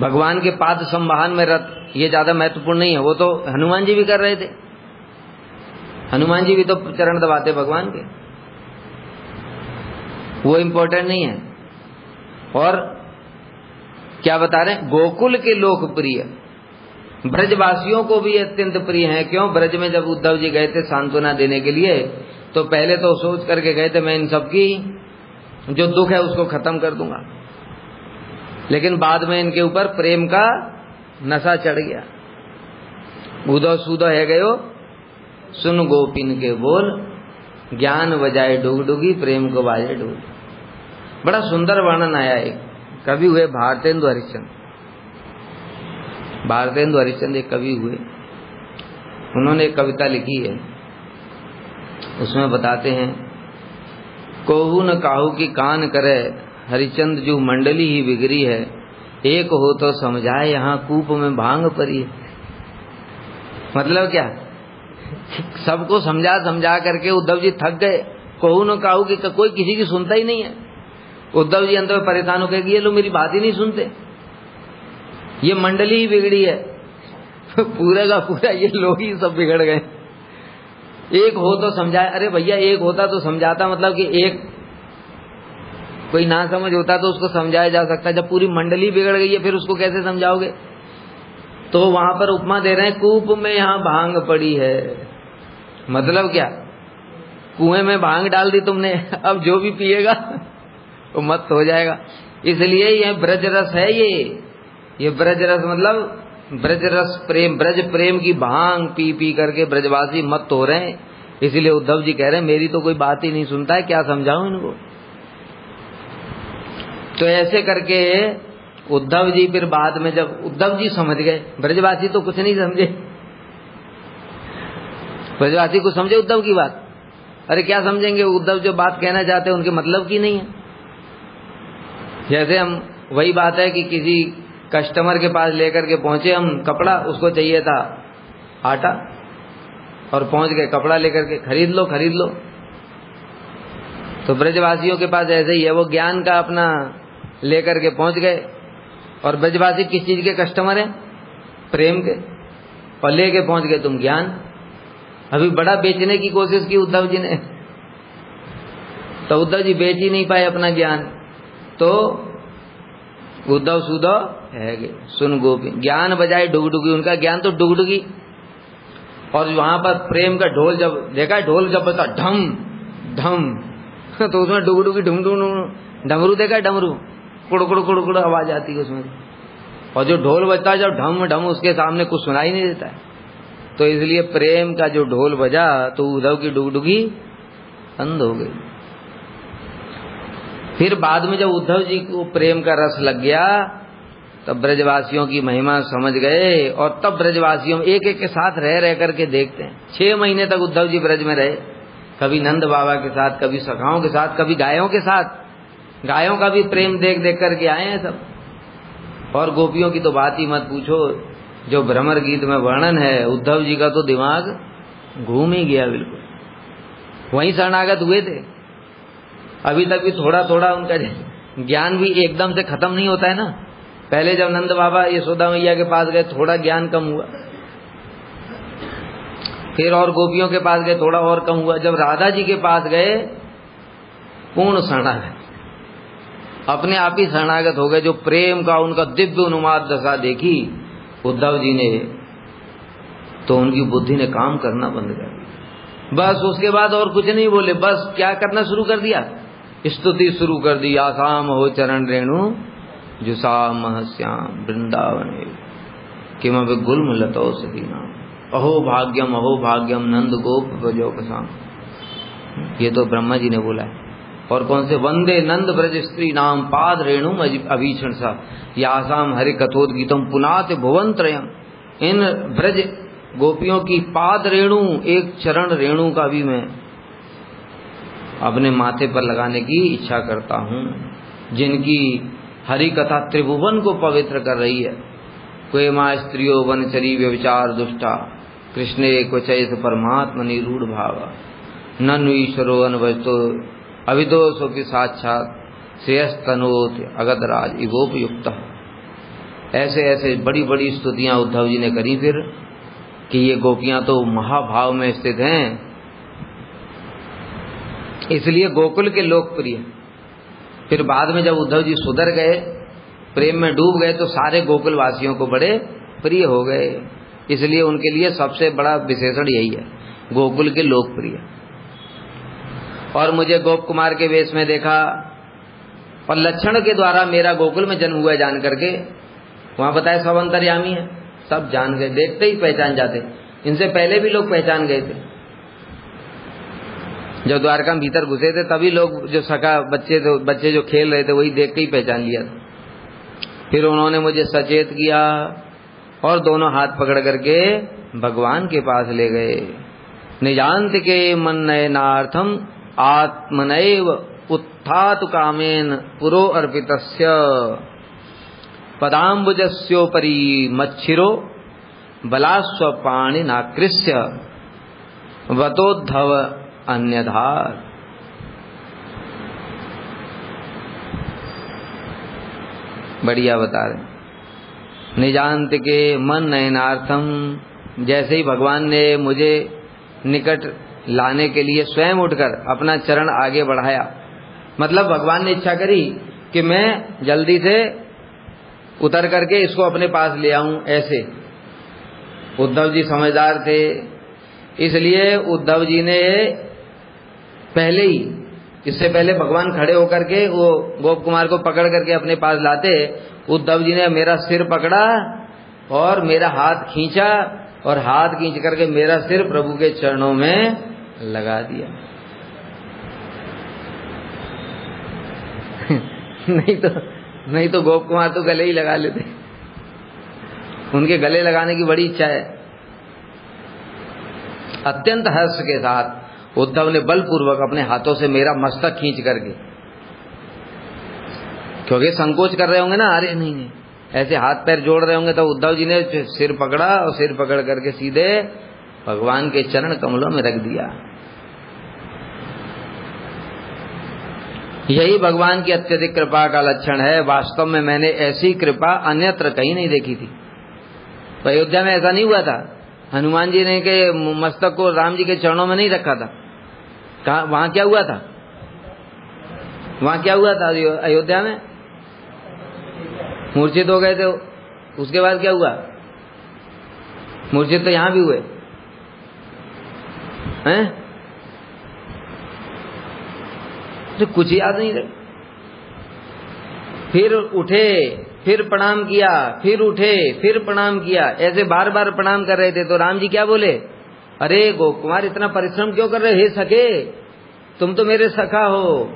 भगवान के पाद संवाहन में रथ। ये ज्यादा महत्वपूर्ण नहीं है, वो तो हनुमान जी भी कर रहे थे। हनुमान जी भी तो चरण दबाते भगवान के, वो इम्पोर्टेंट नहीं है। और क्या बता रहे हैं? गोकुल के लोकप्रिय, ब्रजवासियों को भी अत्यंत प्रिय है। क्यों? ब्रज में जब उद्धव जी गए थे सांत्वना देने के लिए, तो पहले तो सोच करके गए थे मैं इन सबकी जो दुख है उसको खत्म कर दूंगा। लेकिन बाद में इनके ऊपर प्रेम का नशा चढ़ गया। उदो सुदो है गयो सुन गोपिन के बोल, ज्ञान बजाए डुगडुगी, प्रेम को बाजे डुग। बड़ा सुंदर वर्णन आया। एक कवि हुए भारतेंदु हरिश्चंद्र। भारतेंदु हरिश्चंद्र एक कवि हुए, उन्होंने एक कविता लिखी है, उसमें बताते हैं, कोहू न काहू की कान करे, हरिश्चंद्र जो मंडली ही बिगड़ी है, एक हो तो समझाए यहाँ कूप में भांग परी है। मतलब क्या, सबको समझा समझा करके उद्धव जी थक गए। कोहू न काहू की कोई किसी की सुनता ही नहीं है। उद्धव जी अंत में परेशान हो गए कि ये लोग मेरी बात ही नहीं सुनते, ये मंडली ही बिगड़ी है। पूरा का पूरा ये लोग ही सब बिगड़ गए। एक हो तो समझाए। अरे भैया एक होता तो समझाता, मतलब कि एक कोई ना समझ होता तो उसको समझाया जा सकता। जब पूरी मंडली बिगड़ गई है फिर उसको कैसे समझाओगे। तो वहां पर उपमा दे रहे हैं, कूप में यहाँ भांग पड़ी है। मतलब क्या, कुएं में भांग डाल दी तुमने, अब जो भी पिएगा वो मत हो जाएगा। इसलिए ये ब्रज रस है। ये ब्रज रस मतलब ब्रज रस प्रेम, ब्रज प्रेम की भांग पी पी करके ब्रजवासी मत हो रहे हैं। इसीलिए उद्धव जी कह रहे हैं मेरी तो कोई बात ही नहीं सुनता है, क्या समझाऊं इनको। तो ऐसे करके उद्धव जी फिर बाद में जब उद्धव जी समझ गए, ब्रजवासी तो कुछ नहीं समझे, ब्रजवासी को समझे उद्धव की बात। अरे क्या समझेंगे, उद्धव जो बात कहना चाहते हैं उनके मतलब की नहीं है। जैसे हम वही बात है कि किसी कस्टमर के पास लेकर के पहुंचे हम कपड़ा, उसको चाहिए था आटा, और पहुंच गए कपड़ा लेकर के, खरीद लो खरीद लो। तो ब्रजवासियों के पास ऐसे ही है, वो ज्ञान का अपना लेकर के पहुंच गए। और ब्रजवासी किस चीज के कस्टमर हैं, प्रेम के, और लेके पहुंच गए तुम ज्ञान। अभी बड़ा बेचने की कोशिश की उद्धव जी ने, तो उद्धव जी बेच ही नहीं पाए अपना ज्ञान। तो उद्धव सुधो है गे, सुन गोपी, ज्ञान बजाए डुगडुगी, उनका ज्ञान तो डुगडुगी। और वहां पर प्रेम का ढोल जब देखा, ढोल जब बता ढम ढम, तो उसमें डुगडुगी ढुम ढुम, डमरू देखा, डमरू कुड़ कुड़ कुड़ कुड़ आवाज आती है उसमें। और जो ढोल बजता है जब ढम ढम, उसके सामने कुछ सुनाई नहीं देता है। तो इसलिए प्रेम का जो ढोल बजा तो उद्धव की डुगडुगी बंद हो गई। फिर बाद में जब उद्धव जी को प्रेम का रस लग गया तब ब्रजवासियों की महिमा समझ गए, और तब ब्रजवासियों में एक एक के साथ रह रह करके देखते हैं। 6 महीने तक उद्धव जी ब्रज में रहे, कभी नंद बाबा के साथ, कभी सखाओं के साथ, कभी गायों के साथ। गायों का भी प्रेम देख देख करके आए हैं सब। और गोपियों की तो बात ही मत पूछो, जो भ्रमर गीत में वर्णन है, उद्धव जी का तो दिमाग घूम ही गया बिल्कुल। वहीं शरणागत हुए थे। अभी तक भी थोड़ा थोड़ा उनका ज्ञान भी एकदम से खत्म नहीं होता है ना। पहले जब नंद बाबा यशोदा मैया के पास गए थोड़ा ज्ञान कम हुआ, फिर और गोपियों के पास गए थोड़ा और कम हुआ। जब राधा जी के पास गए पूर्ण शरणागत, अपने आप ही शरणागत हो गए। जो प्रेम का उनका दिव्य उन्माद दशा देखी उद्धव जी ने, तो उनकी बुद्धि ने काम करना बंद कर दिया। बस उसके बाद और कुछ नहीं बोले, बस क्या करना शुरू कर दिया, स्तुति शुरू कर दी। आसाम हो चरण रेणु जुसा महश्याम वृंदावन किमपि गुल्म लतो सदीना, अहो भाग्यम नंद गोप ब्रजोपसाम। ये तो ब्रह्मा जी ने बोला है। और कौन से, वंदे नंद ब्रज स्त्री नाम पाद रेणु अभीषण सा, यासाम हरि कथोद्गीतम पुनात भुवन त्रयम। इन ब्रज गोपियों की पाद रेणु, एक चरण रेणु का भी मैं अपने माथे पर लगाने की इच्छा करता हूँ, जिनकी हरि कथा त्रिभुवन को पवित्र कर रही है। क्वे माँ स्त्रियो वनचरी व्यविचार दुष्टा, कृष्णे क्वचैत परमात्मा निरूढ़ भावा, ननु ईश्वरो अनवजतो अविदोषोपि साक्षात श्रेयस्तनोत अगधराज इवोपयुक्त। ऐसे ऐसे बड़ी बड़ी स्तुतियां उद्धव जी ने करी फिर, कि ये गोपियां तो महाभाव में स्थित हैं, इसलिए गोकुल के लोकप्रिय। फिर बाद में जब उद्धव जी सुधर गए, प्रेम में डूब गए, तो सारे गोकुल वासियों को बड़े प्रिय हो गए। इसलिए उनके लिए सबसे बड़ा विशेषण यही है, गोकुल के लोकप्रिय। और मुझे गोप कुमार के वेश में देखा, और लक्षण के द्वारा मेरा गोकुल में जन्म हुआ जान करके, वहां बताया सब अंतर्यामी है, सब जान गए, देखते ही पहचान जाते। इनसे पहले भी लोग पहचान गए थे। जब द्वारका में भीतर घुसे थे तभी लोग जो सखा बच्चे जो खेल रहे थे वही देख के ही पहचान लिया था। फिर उन्होंने मुझे सचेत किया और दोनों हाथ पकड़ करके भगवान के पास ले गए। निजांत के मन नयनार्थम आत्मनैव उत्थातु कामेन पुरो अर्पितस्य पदाम्बुजस्योपरि मच्छिरो बलास्वपाणि नाकृष्य वतोद्धव अन्यधार। बढ़िया बता रहे। निजांत के मन नयनार्थम, जैसे ही भगवान ने मुझे निकट लाने के लिए स्वयं उठकर अपना चरण आगे बढ़ाया, मतलब भगवान ने इच्छा करी कि मैं जल्दी से उतर करके इसको अपने पास ले आऊं। ऐसे उद्धव जी समझदार थे, इसलिए उद्धव जी ने पहले ही, इससे पहले भगवान खड़े होकर के वो गोप कुमार को पकड़ करके अपने पास लाते, उद्धव जी ने मेरा सिर पकड़ा और मेरा हाथ खींचा और हाथ खींच करके मेरा सिर प्रभु के चरणों में लगा दिया। नहीं तो गोप कुमार तो गले ही लगा लेते, उनके गले लगाने की बड़ी इच्छा है। अत्यंत हर्ष के साथ उद्धव ने बलपूर्वक अपने हाथों से मेरा मस्तक खींच करके, क्योंकि संकोच कर रहे होंगे ना, अरे नहीं ऐसे हाथ पैर जोड़ रहे होंगे, तो उद्धव जी ने सिर पकड़ा और सिर पकड़ करके सीधे भगवान के चरण कमलों में रख दिया। यही भगवान की अत्यधिक कृपा का लक्षण है। वास्तव में मैंने ऐसी कृपा अन्यत्र कहीं नहीं देखी थी। तो अयोध्या में ऐसा नहीं हुआ था, हनुमान जी ने के मस्तक को राम जी के चरणों में नहीं रखा था। कहा वहां क्या हुआ था? वहां क्या हुआ था? अयोध्या में मूर्छित हो गए थे। उसके बाद क्या हुआ? मूर्छित तो यहां भी हुए हैं, तो कुछ याद नहीं रहे। फिर उठे, फिर प्रणाम किया, फिर उठे, फिर प्रणाम किया, ऐसे बार बार प्रणाम कर रहे थे। तो राम जी क्या बोले? अरे गोप कुमार इतना परिश्रम क्यों कर रहे? हे सखे, तुम तो मेरे सखा हो,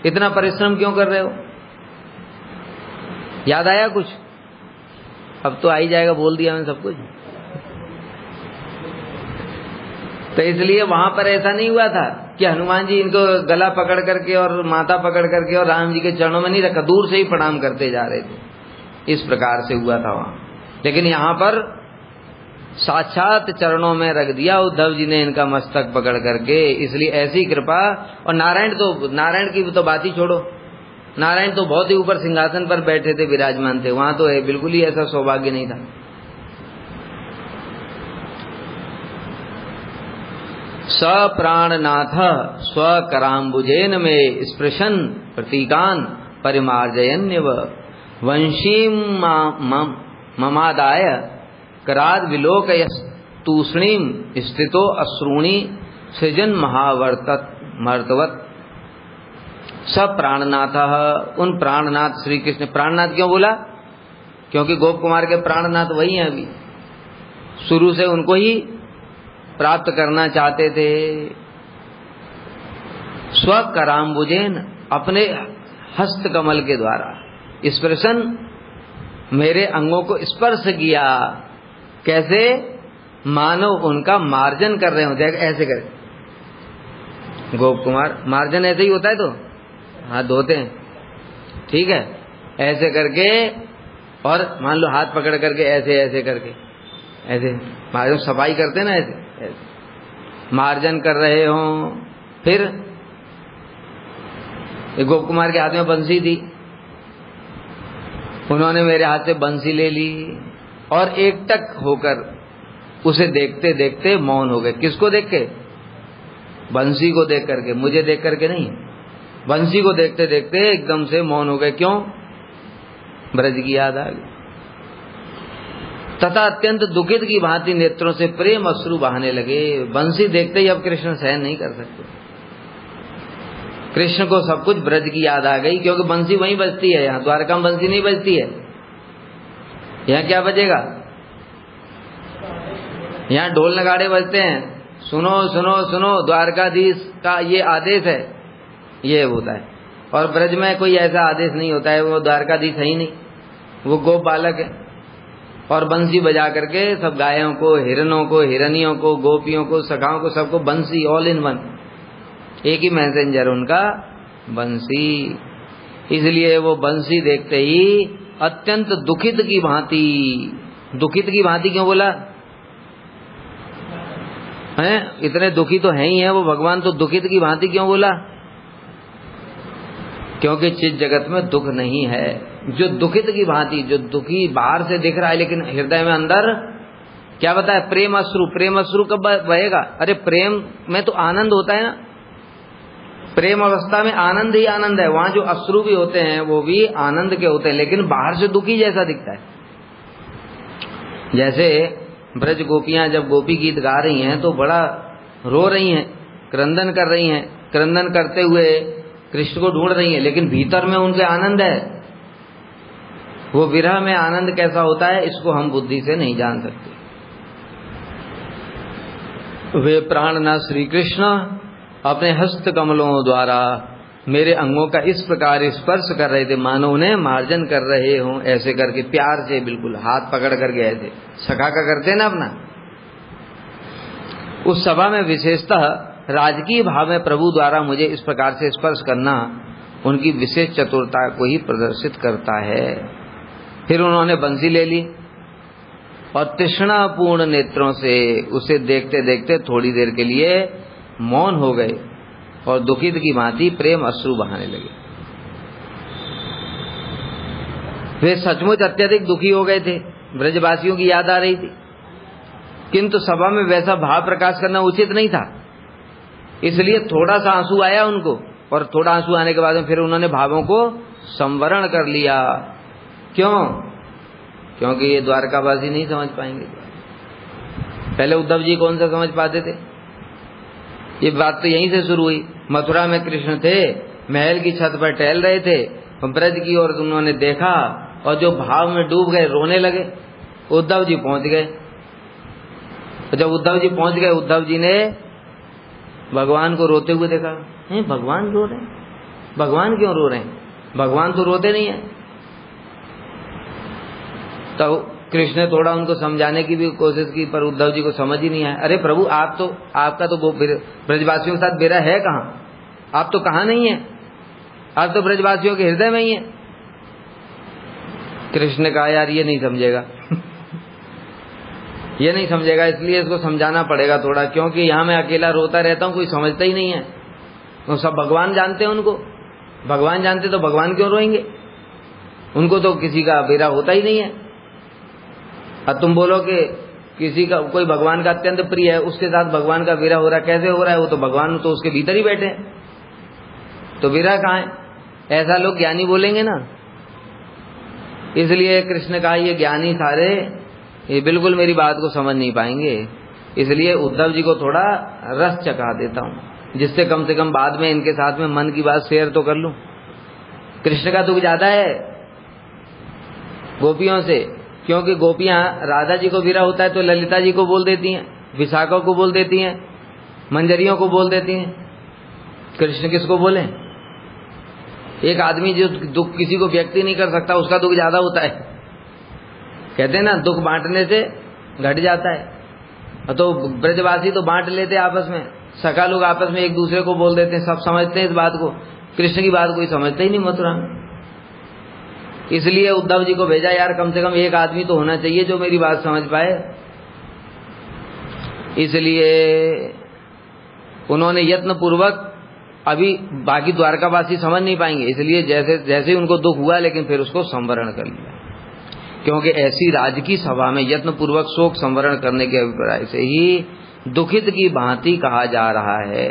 इतना परिश्रम क्यों कर रहे हो? याद आया कुछ? अब तो आ ही जाएगा, बोल दिया मैंने सब कुछ। तो इसलिए वहां पर ऐसा नहीं हुआ था कि हनुमान जी इनको गला पकड़ करके और माथा पकड़ करके और राम जी के चरणों में नहीं रखा, दूर से ही प्रणाम करते जा रहे थे। इस प्रकार से हुआ था वहां। लेकिन यहाँ पर साक्षात चरणों में रख दिया उद्धव जी ने इनका मस्तक पकड़ करके, इसलिए ऐसी कृपा। और नारायण की तो बात ही छोड़ो, नारायण तो बहुत ही ऊपर सिंहासन पर बैठे थे, विराजमान थे, वहां तो बिल्कुल ही ऐसा सौभाग्य नहीं था। स प्राणनाथ स्वकराम्बुजेन में स्पृशन प्रतीकान परिमार्जयन्यव वंशीं ममादाय कराद विलोकयस्तूष्णीं स्थितो अश्रूणि सृजन मर्तवत। स प्राणनाथ, उन प्राणनाथ श्री कृष्ण। प्राणनाथ क्यों बोला? क्योंकि गोप कुमार के प्राणनाथ वही हैं। अभी शुरू से उनको ही प्राप्त करना चाहते थे। स्वकराम्बुजेन, अपने हस्त कमल के द्वारा, स्पर्शन, मेरे अंगों को स्पर्श किया। कैसे? मानो उनका मार्जन कर रहे हो। देख ऐसे कर गोप कुमार, मार्जन ऐसे ही होता है, तो हाथ धोते हैं, ठीक है, ऐसे करके, और मान लो हाथ पकड़ करके ऐसे ऐसे करके, ऐसे मार्जन सफाई करते ना, ऐसे मार्जन कर रहे हो। फिर गोप कुमार के हाथ में बंसी थी, उन्होंने मेरे हाथ से बंसी ले ली और एकटक होकर उसे देखते देखते मौन हो गए। किसको देख के? बंसी को देख करके, मुझे देख करके नहीं, बंसी को देखते देखते एकदम से मौन हो गए। क्यों? ब्रज की याद आ गई। तथा अत्यंत दुखित की भांति नेत्रों से प्रेम अश्रु बहाने लगे। बंसी देखते ही अब कृष्ण सहन नहीं कर सकते। कृष्ण को सब कुछ ब्रज की याद आ गई, क्योंकि बंसी वहीं बजती है, यहाँ द्वारका में बंसी नहीं बजती है। यहाँ क्या बजेगा? यहाँ ढोल नगाड़े बजते हैं, सुनो सुनो सुनो, द्वारकाधीश का ये आदेश है, ये होता है। और ब्रज में कोई ऐसा आदेश नहीं होता है, वो द्वारकाधीश है ही नहीं, वो गोप बालक है। और बंसी बजा करके सब गायों को, हिरणों को, हिरनियों को, गोपियों को, सखाओं को, सबको बंसी, ऑल इन वन, एक ही मैसेंजर उनका बंसी। इसलिए वो बंसी देखते ही अत्यंत दुखित की भांति, दुखित की भांति क्यों बोला है? इतने दुखी तो है ही है वो, भगवान तो दुखित की भांति क्यों बोला? क्योंकि चित जगत में दुख नहीं है। जो दुखित की भांति, जो दुखी बाहर से दिख रहा है लेकिन हृदय में अंदर क्या बताया? प्रेम अश्रु। प्रेम अश्रु कब बहेगा? अरे प्रेम में तो आनंद होता है ना, प्रेम अवस्था में आनंद ही आनंद है। वहां जो अश्रु भी होते हैं वो भी आनंद के होते हैं, लेकिन बाहर से दुखी जैसा दिखता है। जैसे ब्रज गोपियां जब गोपी गीत गा रही हैं तो बड़ा रो रही हैं, क्रंदन कर रही हैं, क्रंदन करते हुए कृष्ण को ढूंढ रही हैं, लेकिन भीतर में उनके आनंद है। वो विरह में आनंद कैसा होता है इसको हम बुद्धि से नहीं जान सकते। वे प्राणनाथ श्री कृष्ण अपने हस्त कमलों द्वारा मेरे अंगों का इस प्रकार स्पर्श कर रहे थे, मानो उन्हें मार्जन कर रहे हों, ऐसे करके प्यार से बिल्कुल हाथ पकड़ कर गए थे। सखा का करते ना अपना। उस सभा में विशेषतः राजकीय भाव में प्रभु द्वारा मुझे इस प्रकार से स्पर्श करना उनकी विशेष चतुरता को ही प्रदर्शित करता है। फिर उन्होंने बंसी ले ली और तृष्णापूर्ण नेत्रों से उसे देखते देखते थोड़ी देर के लिए मौन हो गए और दुखित की भांति प्रेम अश्रु बहाने लगे। वे सचमुच अत्यधिक दुखी हो गए थे, ब्रजवासियों की याद आ रही थी, किंतु सभा में वैसा भाव प्रकाश करना उचित नहीं था, इसलिए थोड़ा सा आंसू आया उनको, और थोड़ा आंसू आने के बाद में फिर उन्होंने भावों को संवरण कर लिया। क्यों? क्योंकि ये द्वारकावासी नहीं समझ पाएंगे। पहले उद्धव जी कौन सा समझ पाते थे? ये बात तो यहीं से शुरू हुई। मथुरा में कृष्ण थे, महल की छत पर टहल रहे थे, ब्रज की ओर उन्होंने देखा और जो भाव में डूब गए, रोने लगे। उद्धव जी पहुंच गए। जब उद्धव जी पहुंच गए, उद्धव जी ने भगवान को रोते हुए देखा। भगवान रो रहे हैं? भगवान क्यों रो रहे हैं? भगवान तो रोते नहीं है। तो कृष्ण ने थोड़ा उनको समझाने की भी कोशिश की, पर उद्धव जी को समझ ही नहीं आया। अरे प्रभु, आपका तो ब्रजवासियों के साथ बेरा है कहाँ? आप तो कहाँ नहीं है, आप तो ब्रजवासियों के हृदय में ही है। कृष्ण ने कहा यार ये नहीं समझेगा ये नहीं समझेगा, इसलिए इसको समझाना पड़ेगा थोड़ा, क्योंकि यहाँ मैं अकेला रोता रहता हूँ, कोई समझता ही नहीं है। तो सब भगवान जानते हैं उनको, भगवान जानते तो भगवान क्यों रोएंगे? उनको तो किसी का बेरा होता ही नहीं है। और तुम बोलो कि किसी का कोई भगवान का अत्यंत प्रिय है, उसके साथ भगवान का विरह हो रहा है, कैसे हो रहा है? वो तो भगवान तो उसके भीतर ही बैठे हैं, तो विरह कहाँ है? ऐसा लोग ज्ञानी बोलेंगे ना। इसलिए कृष्ण ने कहा ये ज्ञानी सारे ये बिल्कुल मेरी बात को समझ नहीं पाएंगे, इसलिए उद्धव जी को थोड़ा रस चखा देता हूँ, जिससे कम से कम बाद में इनके साथ में मन की बात शेयर तो कर लूं। कृष्ण का दुख ज्यादा है गोपियों से, क्योंकि गोपियां राधा जी को विरह होता है तो ललिता जी को बोल देती हैं, विशाखा को बोल देती हैं, मंजरियों को बोल देती हैं। कृष्ण किसको बोले? एक आदमी जो दुख किसी को व्यक्त नहीं कर सकता उसका दुख ज्यादा होता है। कहते हैं ना, दुख बांटने से घट जाता है। तो ब्रजवासी तो बांट लेते आपस में, सखा लोग आपस में एक दूसरे को बोल देते हैं, सब समझते हैं इस बात को। कृष्ण की बात कोई समझता ही नहीं मथुरा में। इसलिए उद्धव जी को भेजा, यार कम से कम एक आदमी तो होना चाहिए जो मेरी बात समझ पाए। इसलिए उन्होंने यत्न पूर्वक, अभी बाकी द्वारकावासी समझ नहीं पाएंगे, इसलिए जैसे जैसे उनको दुख हुआ लेकिन फिर उसको संवरण कर लिया, क्योंकि ऐसी राजकीय सभा में यत्न पूर्वक शोक संवरण करने के अभिप्राय से ही दुखित की भांति कहा जा रहा है।